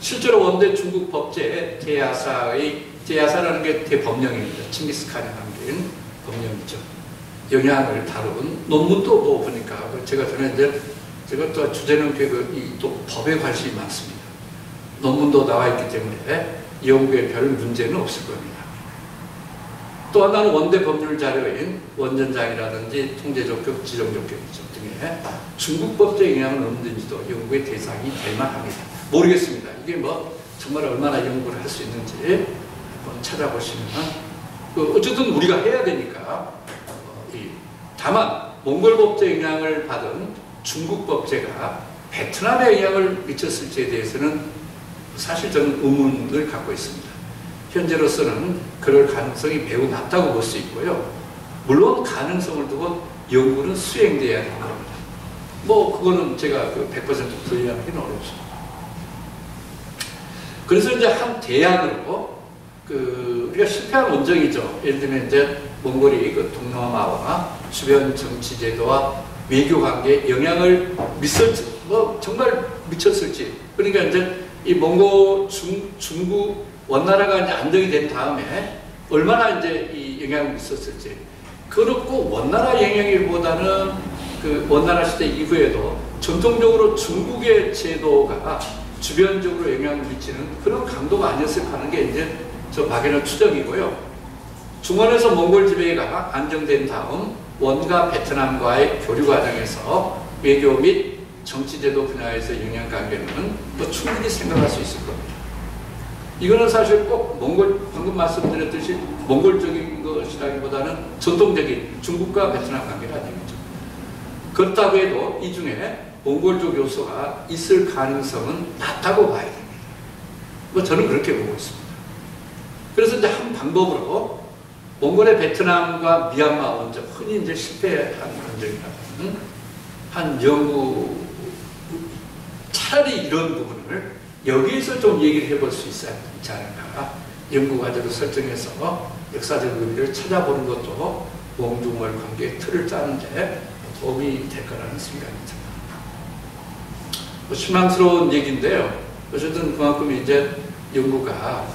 실제로 원대 중국 법제에 제야사라는 게 대법령입니다. 칭기스칸이 남긴 법령이죠. 영향을 다룬 논문도 보니까 제가 전에 제가 또 주제는 또 법에 관심이 많습니다. 논문도 나와 있기 때문에 이 연구에 별 문제는 없을 겁니다. 또 하나는 원대 법률 자료인 원전장이라든지 통제조격, 지정조격 등의 중국 법제 영향은 없는지도 연구의 대상이 될 만합니다. 모르겠습니다. 이게 정말 얼마나 연구를 할 수 있는지 한번 찾아보시면 어쨌든 우리가 해야 되니까 다만 몽골 법제 영향을 받은 중국 법제가 베트남에 영향을 미쳤을지에 대해서는 사실 저는 의문을 갖고 있습니다. 현재로서는 그럴 가능성이 매우 낮다고 볼 수 있고요. 물론 가능성을 두고 연구는 수행돼야 되는 겁니다. 뭐 그거는 제가 100% 부인하기는 어렵습니다. 그래서 이제 한 대안으로 우리가 실패한 원정이죠. 예를 들면 이제 몽골이 동남아와 주변 정치 제도와 외교 관계에 영향을 미쳤을지, 뭐 정말 미쳤을지. 그러니까 이제 이 몽골 중국 원나라가 이제 안정이 된 다음에 얼마나 이제 이 영향을 미쳤을지. 그렇고 원나라 영향이보다는 원나라 시대 이후에도 전통적으로 중국의 제도가 주변적으로 영향을 미치는 그런 강도가 아니었을까 하는 게 이제 저 막연한 추정이고요. 중원에서 몽골 지배가 안정된 다음 원과 베트남과의 교류 과정에서 외교 및 정치제도 분야에서 영향 관계는 뭐 충분히 생각할 수 있을 겁니다. 이거는 사실 꼭 방금 말씀드렸듯이 몽골적인 것이라기보다는 전통적인 중국과 베트남 관계가 아니겠죠. 그렇다고 해도 이 중에 몽골적 요소가 있을 가능성은 낮다고 봐야 됩니다. 뭐 저는 그렇게 보고 있습니다. 그래서 이제 한 방법으로 몽골의 베트남과 미얀마 원정, 흔히 이제 실패한 원정이라는 한 연구, 차라리 이런 부분을 여기에서 좀 얘기를 해볼 수 있지 않을까. 연구 과제로 설정해서 역사적 의미를 찾아보는 것도 몽중월 관계의 틀을 짜는데 도움이 될 거라는 생각이 듭니다. 뭐 실망스러운 얘기인데요. 어쨌든 그만큼 이제 연구가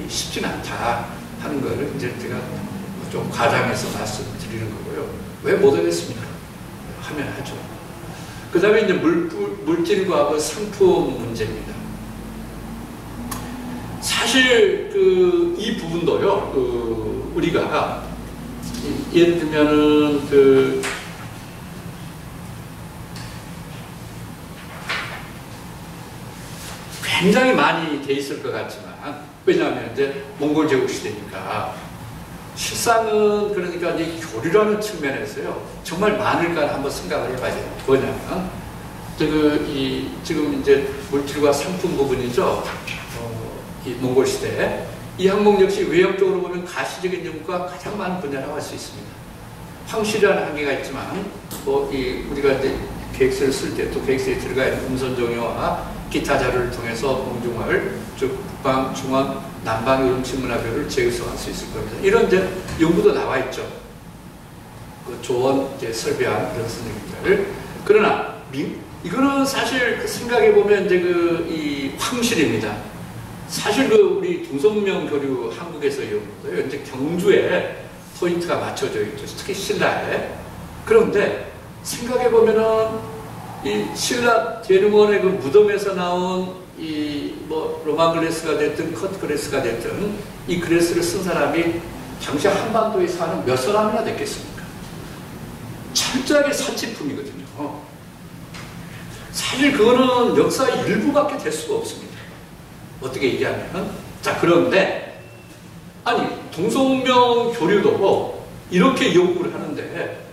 쉽지는 않다 하는 걸 이제 제가 좀 과장해서 말씀드리는 거고요. 왜 못하겠습니까? 하면 하죠. 그 다음에 이제 물질과 상품 문제입니다. 사실 이 부분도요, 우리가 예를 들면은 굉장히 많이 돼 있을 것 같지만, 왜냐하면 이제 몽골 제국 시대니까 실상은 그러니까 이제 교류라는 측면에서요 정말 많을까 한번 생각을 해봐야 돼요. 뭐냐면 지금 이제 물질과 상품 부분이죠. 이 몽골 시대 이 항목 역시 외형적으로 보면 가시적인 연구가 가장 많은 분야라고 할 수 있습니다. 황실이라는 한계가 있지만 우리가 이제 계획서를 쓸 때 또 계획서에 들어가 있는 음선 정의와 기타 자료를 통해서 몽중월, 즉 북방, 중원, 남방의 음식 문화별을 재구성할 수 있을 겁니다. 이런 이제 연구도 나와 있죠. 조원, 설배한 이런 선생님들. 그러나 이거는 사실 생각해 보면 이제 이 황실입니다. 사실 우리 동성명 교류 한국에서 연구도요. 이제 경주에 포인트가 맞춰져 있죠. 특히 신라에. 그런데 생각해 보면은 이 신라 대릉원의 무덤에서 나온 로만 그레스가 됐든 컷 그레스가 됐든 이 그레스를 쓴 사람이 당시 한반도에 사는 몇 사람이나 됐겠습니까? 철저하게 사치품이거든요. 사실 그거는 역사의 일부밖에 될 수가 없습니다. 어떻게 얘기하면 그런데 동성명 교류도 이렇게 연구를 하는데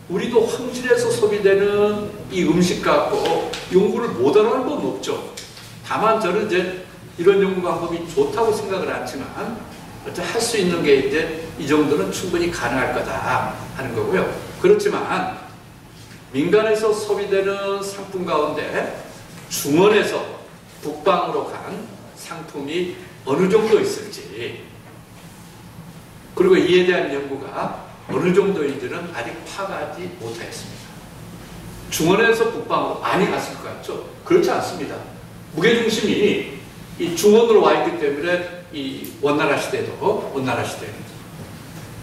우리도 황실에서 소비되는 이 음식 갖고 연구를 못하는 건 없죠. 다만 저는 이제 이런 연구 방법이 좋다고 생각을 않지만 할 수 있는 게 이제 이 정도는 충분히 가능할 거다 하는 거고요. 그렇지만 민간에서 소비되는 상품 가운데 중원에서 북방으로 간 상품이 어느 정도 있을지 그리고 이에 대한 연구가 어느 정도인지는 아직 파악하지 못하였습니다. 중원에서 북방으로 많이 갔을 것 같죠? 그렇지 않습니다. 무게중심이 이 중원으로 와 있기 때문에 이 원나라 시대는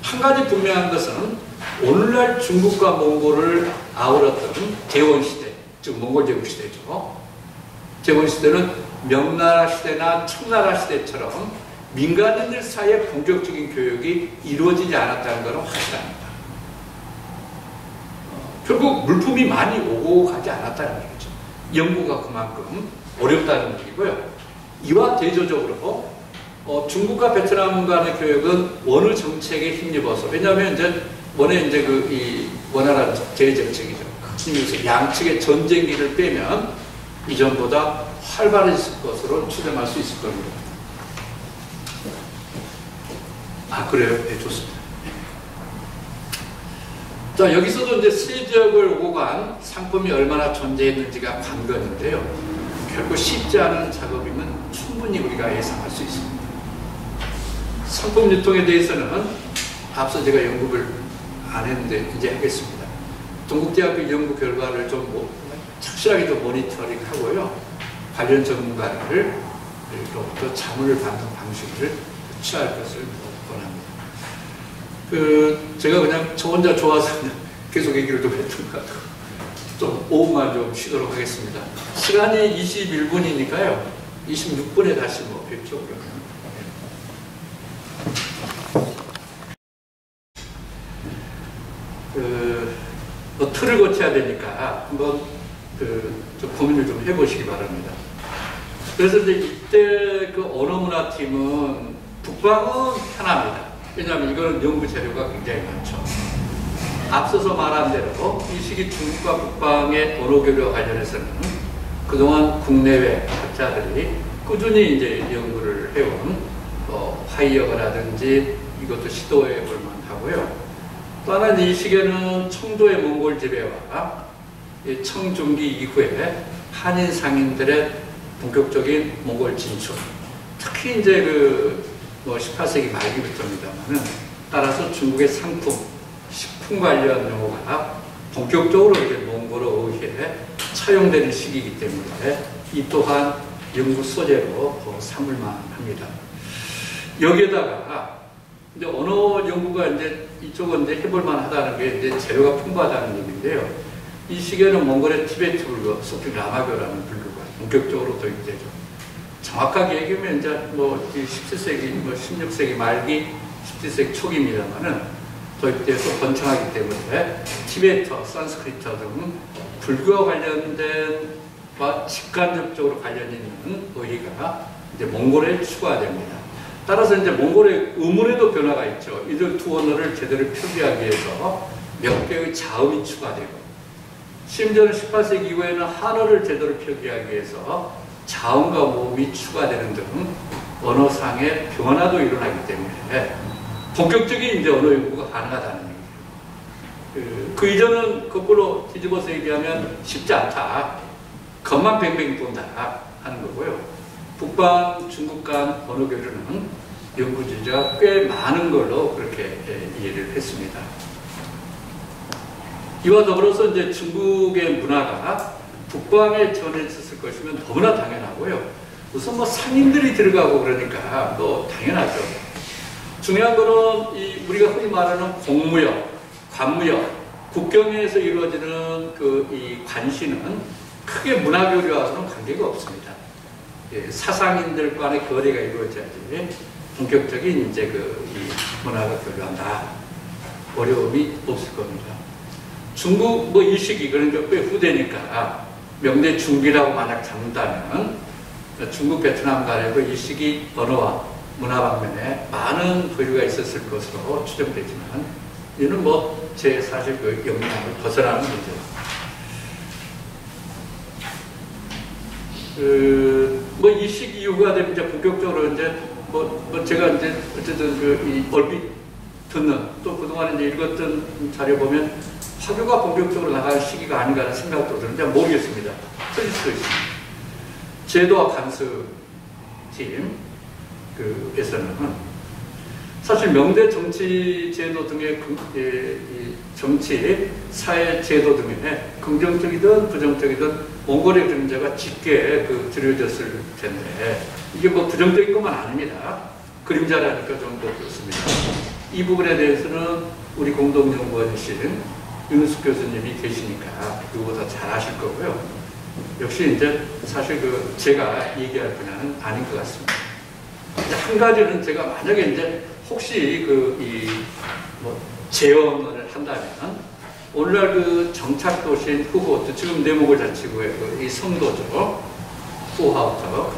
한 가지 분명한 것은 오늘날 중국과 몽골을 아우렀던 제원시대, 즉 몽골 제국시대죠. 제원시대는 명나라 시대나 청나라 시대처럼 민간인들 사이에 본격적인 교육이 이루어지지 않았다는 것은 확실합니다. 결국 물품이 많이 오고 가지 않았다는 얘기죠. 연구가 그만큼 어렵다는 얘기고요. 이와 대조적으로 중국과 베트남 간의 교육은 원의 정책에 힘입어서 왜냐하면 이제 원의 이제 이 원활한 제정책이죠. 그래서 양측의 전쟁기를 빼면 이전보다 활발해질 것으로 추정할 수 있을 겁니다. 그래요? 네, 좋습니다. 자, 여기서도 이제 세 지역을 오고 간 상품이 얼마나 존재했는지가 관건인데요. 결코 쉽지 않은 작업이면 충분히 우리가 예상할 수 있습니다. 상품 유통에 대해서는 앞서 제가 연구를 안 했는데 이제 하겠습니다. 동국대학교 연구 결과를 좀 착실하게 좀 모니터링 하고요. 관련 전문가들로부터 자문을 받는 방식을 취할 것을 권합니다. 제가 그냥 저 혼자 좋아서 그냥 계속 얘기를 좀 했던 것 같고, 좀 5분만 좀 쉬도록 하겠습니다. 시간이 21분이니까요. 26분에 다시 뵙죠. 틀을 거쳐야 되니까 한번 좀 고민을 좀 해보시기 바랍니다. 그래서 이제 이때 그 언어문화팀은 북방은 편합니다. 왜냐하면 이거는 연구 재료가 굉장히 많죠. 앞서서 말한 대로 이 시기 중국과 북방의 언어 교류와 관련해서는 그동안 국내외 학자들이 꾸준히 이제 연구를 해온 화이어가라든지 이것도 시도해 볼 만하고요. 또 하나 이 시기에는 청도의 몽골 지배와 청중기 이후에 한인 상인들의 본격적인 몽골 진출, 특히 이제 18세기 말기부터입니다만은 따라서 중국의 상품, 식품 관련 용어가 본격적으로 이제 몽골어 의회에 차용되는 시기이기 때문에 이 또한 연구 소재로 삼을 만합니다. 여기에다가 이제 언어 연구가 이제 이쪽은 이제 해볼 만하다는 게 이제 재료가 풍부하다는 얘기인데요. 이 시기에는 몽골의 티베트 불교, 소피 라마교라는 불교가 본격적으로 도입되죠. 정확하게 얘기하면 이제 17세기, 16세기 말기, 17세기 초기입니다만은 도입돼서 번창하기 때문에 티베터, 산스크리터 등 불교와 관련된 과 직간접적으로 관련 있는 의의가 이제 몽골에 추가됩니다. 따라서 이제 몽골의 의문에도 변화가 있죠. 이들 두 언어를 제대로 표기하기 위해서 몇 개의 자음이 추가되고, 심지어는 18세기 이후에는 한어를 제대로 표기하기 위해서 자음과 모음이 추가되는 등 언어상의 변화도 일어나기 때문에 본격적인 이제 언어 연구가 가능하다는 얘기예요. 그 이전은 거꾸로 뒤집어서 얘기하면 쉽지 않다. 겉만 뱅뱅 돈다 하는 거고요. 북방, 중국 간 언어 교류는 연구주의자가 꽤 많은 걸로 그렇게 이해를 했습니다. 이와 더불어서 이제 중국의 문화가 북방에 전해졌을 것이면 너무나 당연하고요. 우선 상인들이 들어가고 그러니까 또 당연하죠. 중요한 거는 우리가 흔히 말하는 공무역, 관무역, 국경에서 이루어지는 이 관시는 크게 문화 교류와는 관계가 없습니다. 사상인들 간의 거래가 이루어져야지 본격적인 이제 이 문화가 교류한다. 어려움이 없을 겁니다. 중국 이 시기, 그러니까 꽤 후대니까 명대 중기라고 만약 잡는다면 중국 베트남 간에도 이 시기 언어와 문화 방면에 많은 교류가 있었을 것으로 추정되지만 이는 제 사실 영향을 벗어나는 문제입니다. 이 시기 이후가 되면 이제 본격적으로 이제 제가 이제 어쨌든 얼핏 듣는 또 그동안 이제 읽었던 자료 보면 화교가 본격적으로 나가는 시기가 아닌가 하는 생각도 드는데 모르겠습니다. 틀릴 수도 있습니다. 제도와 간섭 팀에서는 사실 명대 정치 제도 등의 정치, 사회 제도 등에 긍정적이든 부정적이든 몽골의 그림자가 짙게 드려졌을 텐데 이게 부정적인 것만 아닙니다. 그림자라니까 좀 더 그렇습니다. 이 부분에 대해서는 우리 공동연구원이신 윤우숙 교수님이 계시니까 그거보다 잘 아실 거고요. 역시 이제 사실 제가 얘기할 분야는 아닌 것 같습니다. 이제 한 가지는 제가 만약에 이제 혹시 재언을 한다면 오늘날 정착도시인 후호트, 지금 내목을 자치구의 이 성도죠. 후하우트가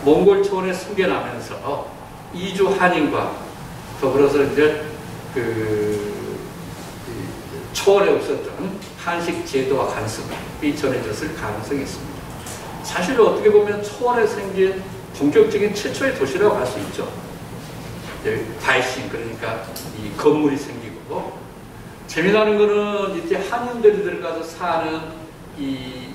몽골 초원에 숨겨나면서 이주 한인과 더불어서 이제 초원에 없었던 한식 제도와 간섭이 전해졌을 가능성이 있습니다. 사실 어떻게 보면 초원에 생긴 본격적인 최초의 도시라고 할 수 있죠. 발신, 그러니까 이 건물이 생기고 재미나는 거는 이제 한인들이 들어가서 사는 이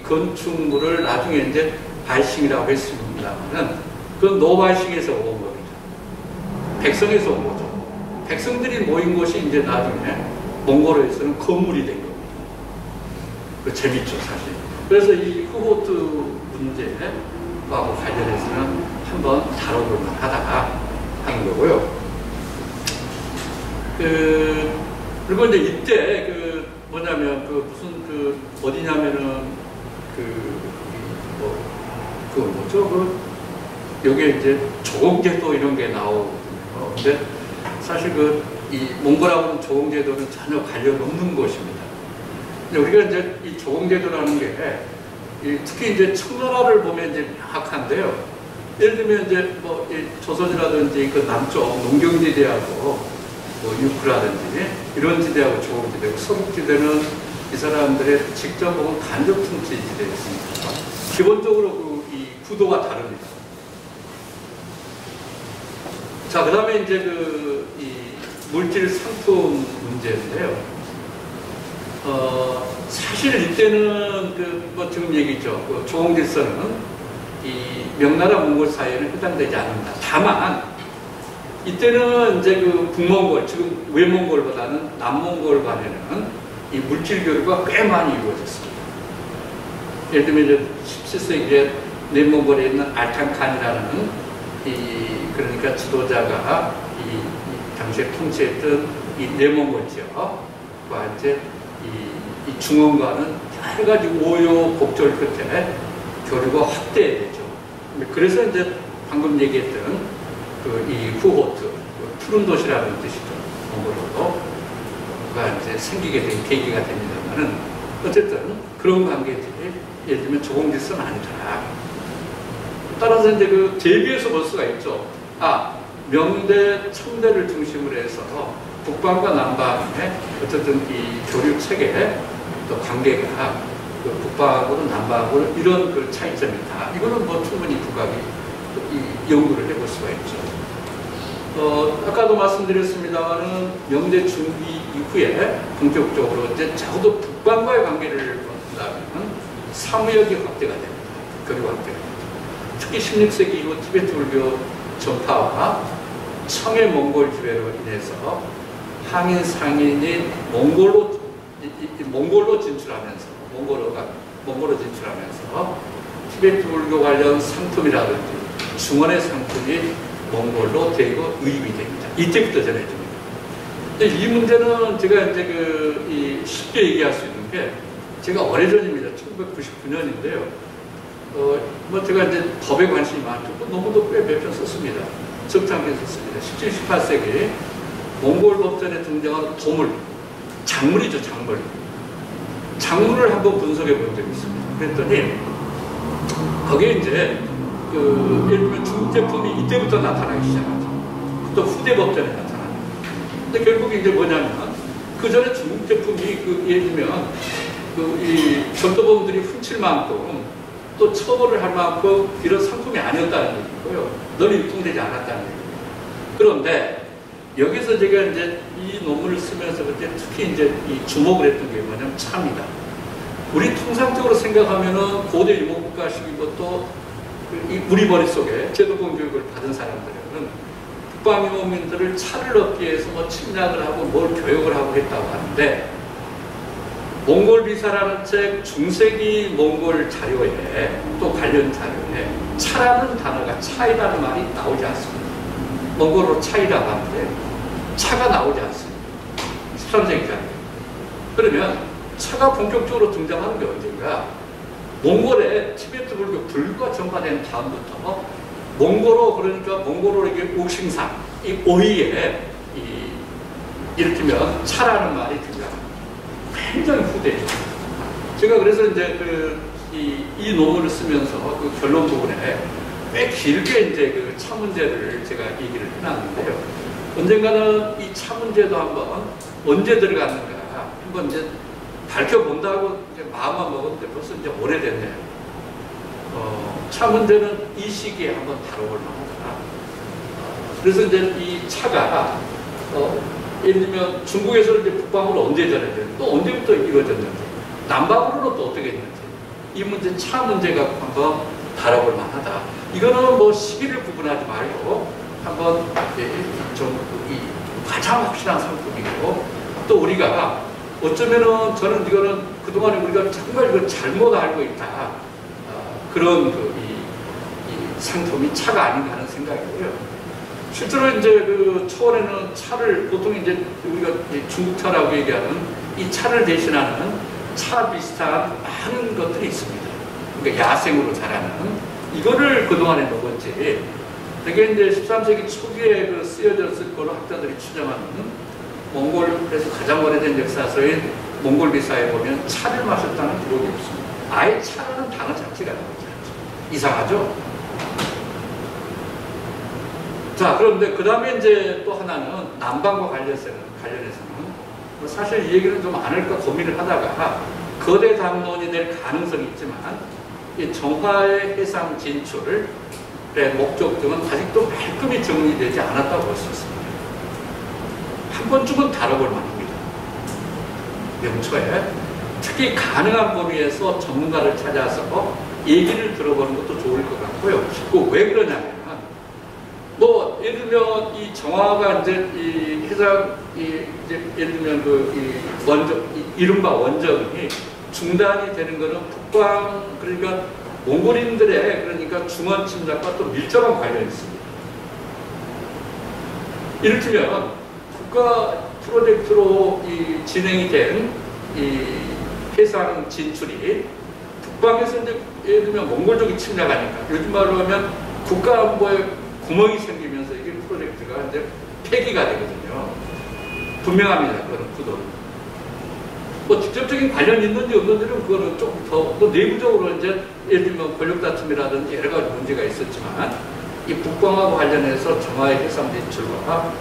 건축물을 나중에 이제 바이싱이라고 했습니다만은 그건 노바이싱에서 온 겁니다. 백성에서 온 거죠. 백성들이 모인 곳이 이제 나중에 몽골어에서는 건물이 된 겁니다. 그 재밌죠, 사실. 그래서 이 후호트 문제하고 관련해서는 한번 다뤄볼 만하다 하는 거고요. 그리고 이제 이때 뭐냐면 어디냐면은 여기에 이제 조공제도 이런 게 나오거든요. 근데 사실 이 몽골하고는 조공제도는 전혀 관련 없는 것입니다. 근데 우리가 이제 이 조공제도라는 게 특히 이제 청나라를 보면 이제 명확한데요. 예를 들면 이제 조선이라든지 그 남쪽 농경지대하고 유크라든지 이런 지대하고 조공지대고 서북지대는 이 사람들의 직접 보면 간접 통치 지대였습니다. 기본적으로 이 구도가 다릅니다. 자, 그 다음에 이제 이 물질 상품 문제인데요. 사실 이때는 지금 얘기죠. 조공질서는 이 명나라 몽골 사이에는 해당되지 않는다. 다만 이때는 이제 북몽골, 지금 외몽골보다는 남몽골 간에는 이 물질 교류가 꽤 많이 이루어졌습니다. 예를 들면 이제 17세기에 내몽골에 있는 알탄칸이라는 그러니까 지도자가 이 당시에 통치했던 이 내몽골 지역과 이제 이 중원과는 여러 가지 우여곡절 끝에 교류가 확대되죠. 그래서 이제 방금 얘기했던 이 후호트, 푸른 도시라는 뜻이죠. 몽골어가 이제 생기게 된 계기가 됩니다만은 어쨌든 그런 관계들이 예를 들면 조공질서는 아니더라. 따라서 이제 대비해서 볼 수가 있죠. 명대, 청대를 중심으로 해서 북방과 남방의 어쨌든 이 교류 체계 또 관계가 북방하고는 남방하고는 이런 차이점이 있다. 이거는 충분히 국각이 연구를 해볼 수가 있죠. 아까도 말씀드렸습니다만은 명대 중기 이후에 본격적으로 이제 적어도 북방과의 관계를 본다면 사무역이 확대가 됩니다. 교류 확대가 됩니다. 특히 16세기 이후 티베트 불교 전파와 청해 몽골 지배로 인해서 항인 상인이 몽골로 진출하면서 몽골로 진출하면서 티베트 불교 관련 상품이라든지 중원의 상품이 몽골로 대거 의입이 됩니다. 이때부터 전해집니다. 근데 이 문제는 제가 이제 쉽게 얘기할 수 있는 게 제가 오래전입니다. 1999년인데요. 제가 이제 법에 관심이 많고 논문도 꽤 몇 편 썼습니다. 적잖게 썼습니다. 17, 18세기 몽골 법전에 등장한 도물, 작물이죠, 작물. 작물을 한번 분석해 본 적이 있습니다. 그랬더니 거기에 이제 예를 들면 중국 제품이 이때부터 나타나기 시작하죠. 또 후대 법전에 나타납니다. 근데 결국 이제 뭐냐면 그 전에 중국 제품이 예를 들면 이 점도범들이 훔칠 만큼 또 처벌을 할 만큼 이런 상품이 아니었다는 얘기고요. 널리 유통되지 않았다는 얘기예요. 그런데 여기서 제가 이제 이 논문을 쓰면서 그때 특히 이제 이 주목을 했던 게 뭐냐면 차입니다. 우리 통상적으로 생각하면은 고대 유목국가 시기부터 우리 머릿속에 제도권 교육을 받은 사람들은 북방 유목민들을 차를 얻기 위해서 침략을 하고 뭘 교육을 하고 했다고 하는데 몽골 비사라는 책 중세기 몽골 자료에 또 관련 자료에 차라는 단어가 차이라는 말이 나오지 않습니다. 몽골어로 차이라고 하는데 차가 나오지 않습니다. 13세기 작 그러면 차가 본격적으로 등장하는 게 언젠가 몽골의 티베트 불교가 전파된 다음부터 몽골어 그러니까 몽골어로 이게 옥싱상 이 오이에 이를테면 차라는 말이 등장합니다. 굉장히 후대죠. 제가 그래서 이제 이 논문을 쓰면서 그 결론 부분에 꽤 길게 이제 차 문제를 제가 얘기를 해놨는데요. 언젠가는 이 차 문제도 한번 언제 들어갔는가 한번 이제 밝혀본다고 이제 마음만 먹었는데 벌써 이제 오래됐네요. 차 문제는 이 시기에 한번 다뤄볼 만하다. 그래서 이제 이 차가 예를 들면 중국에서 이제 북방으로 언제 전해졌는지, 또 언제부터 이루어졌는지, 남방으로는 또 어떻게 했는지, 이 문제, 차 문제 갖고 한번 다뤄볼 만하다. 이거는 뭐 시기를 구분하지 말고 한번 좀 가장 확실한 상품이고, 또 우리가 어쩌면은 저는 이거는 그동안에 우리가 정말 이걸 잘못 알고 있다. 그런 이 상품이 차가 아닌가 하는 생각이고요. 실제로 이제 그 초원에는 차를 보통 이제 우리가 중국차라고 얘기하는 이 차를 대신하는 차 비슷한 많은 것들이 있습니다. 그러니까 야생으로 자라는 이거를 그동안에 먹었지. 되게 이제 13세기 초기에 그 쓰여졌을 거로 학자들이 추정하는 몽골에서 가장 오래된 역사서인 몽골 비사에 보면 차를 마셨다는 기록이 없습니다. 아예 차라는 단어 자체가 나오지 않죠. 이상하죠? 자, 그런데 그 다음에 이제 또 하나는 남방과 관련해서는 뭐 사실 이 얘기는 좀 안 할까 고민을 하다가 거대 담론이 될 가능성이 있지만 이 정화의 해상 진출의 목적 등은 아직도 말끔히 정리되지 않았다고 볼 수 있습니다. 한 번쯤은 다뤄볼 만합니다. 명초에 특히 가능한 범위에서 전문가를 찾아서 얘기를 들어보는 것도 좋을 것 같고요. 왜 그러냐면 뭐 예를 들면 이 정화가 이제 이 해상 이제 예를 들면 이 원적 이른바 원적이 중단이 되는 것은 북방 그러니까 몽골인들의 그러니까 중원 침략과 또 밀접한 관련이 있습니다. 이를테면 국가 프로젝트로 진행이 된 이 해상 진출이 북방에서 이제 예를 들면 몽골족이 침략하니까 요즘 말로 하면 국가 안보에 구멍이 생기면서 이게 프로젝트가 이제 폐기가 되거든요. 분명합니다. 그런 구도는. 뭐 직접적인 관련이 있는지 없는지는 그거는 조금 더 내부적으로 이제 예를 들면 권력 다툼이라든지 여러 가지 문제가 있었지만 이 북방하고 관련해서 정화의 해상 진출과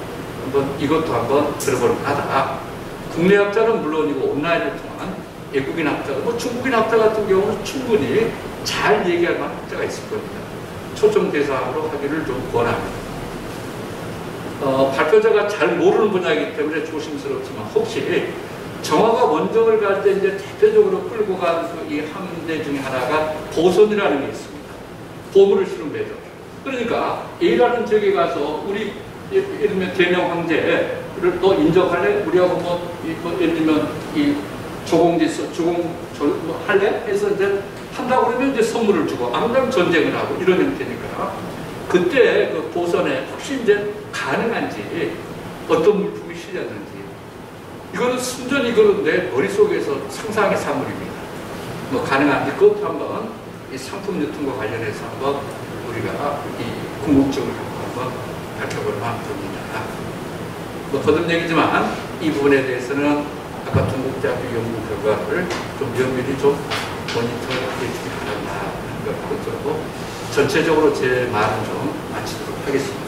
이것도 한번 들어볼 만하다. 국내 학자는 물론이고 온라인을 통한 외국인 학자, 뭐 중국인 학자 같은 경우는 충분히 잘 얘기할 만한 학자가 있을 겁니다. 초청 대상으로 하기를 좀 권합니다. 발표자가 잘 모르는 분야이기 때문에 조심스럽지만 혹시 정화가 원정을 갈 때 이제 대표적으로 끌고 간 이 함대 중에 하나가 보선이라는 게 있습니다. 보물을 실은 배죠. 그러니까 A라는 지역에 가서 우리 예를 들면 대명 황제를 또 인정할래? 우리하고 예를 들면 이 뭐 할래? 해서 이제 한다고 그러면 이제 선물을 주고 안 그러면 전쟁을 하고 이런 형태니까 그때 그 보선에 혹시 이제 가능한지 어떤 물품이 실렸는지 이거는 순전히 이거는 내 머릿속에서 상상의 사물입니다. 뭐 가능한지 그것도 한번 이 상품 유통과 관련해서 한번 우리가 이 궁극적을 갖고 한번 밝혀볼 만합니다. 뭐 거듭 얘기지만 이 부분에 대해서는 아까 동국대학교 연구 결과를 좀 면밀히 좀 모니터해 주기 바란다. 그것도 전체적으로 제 말은 좀 마치도록 하겠습니다.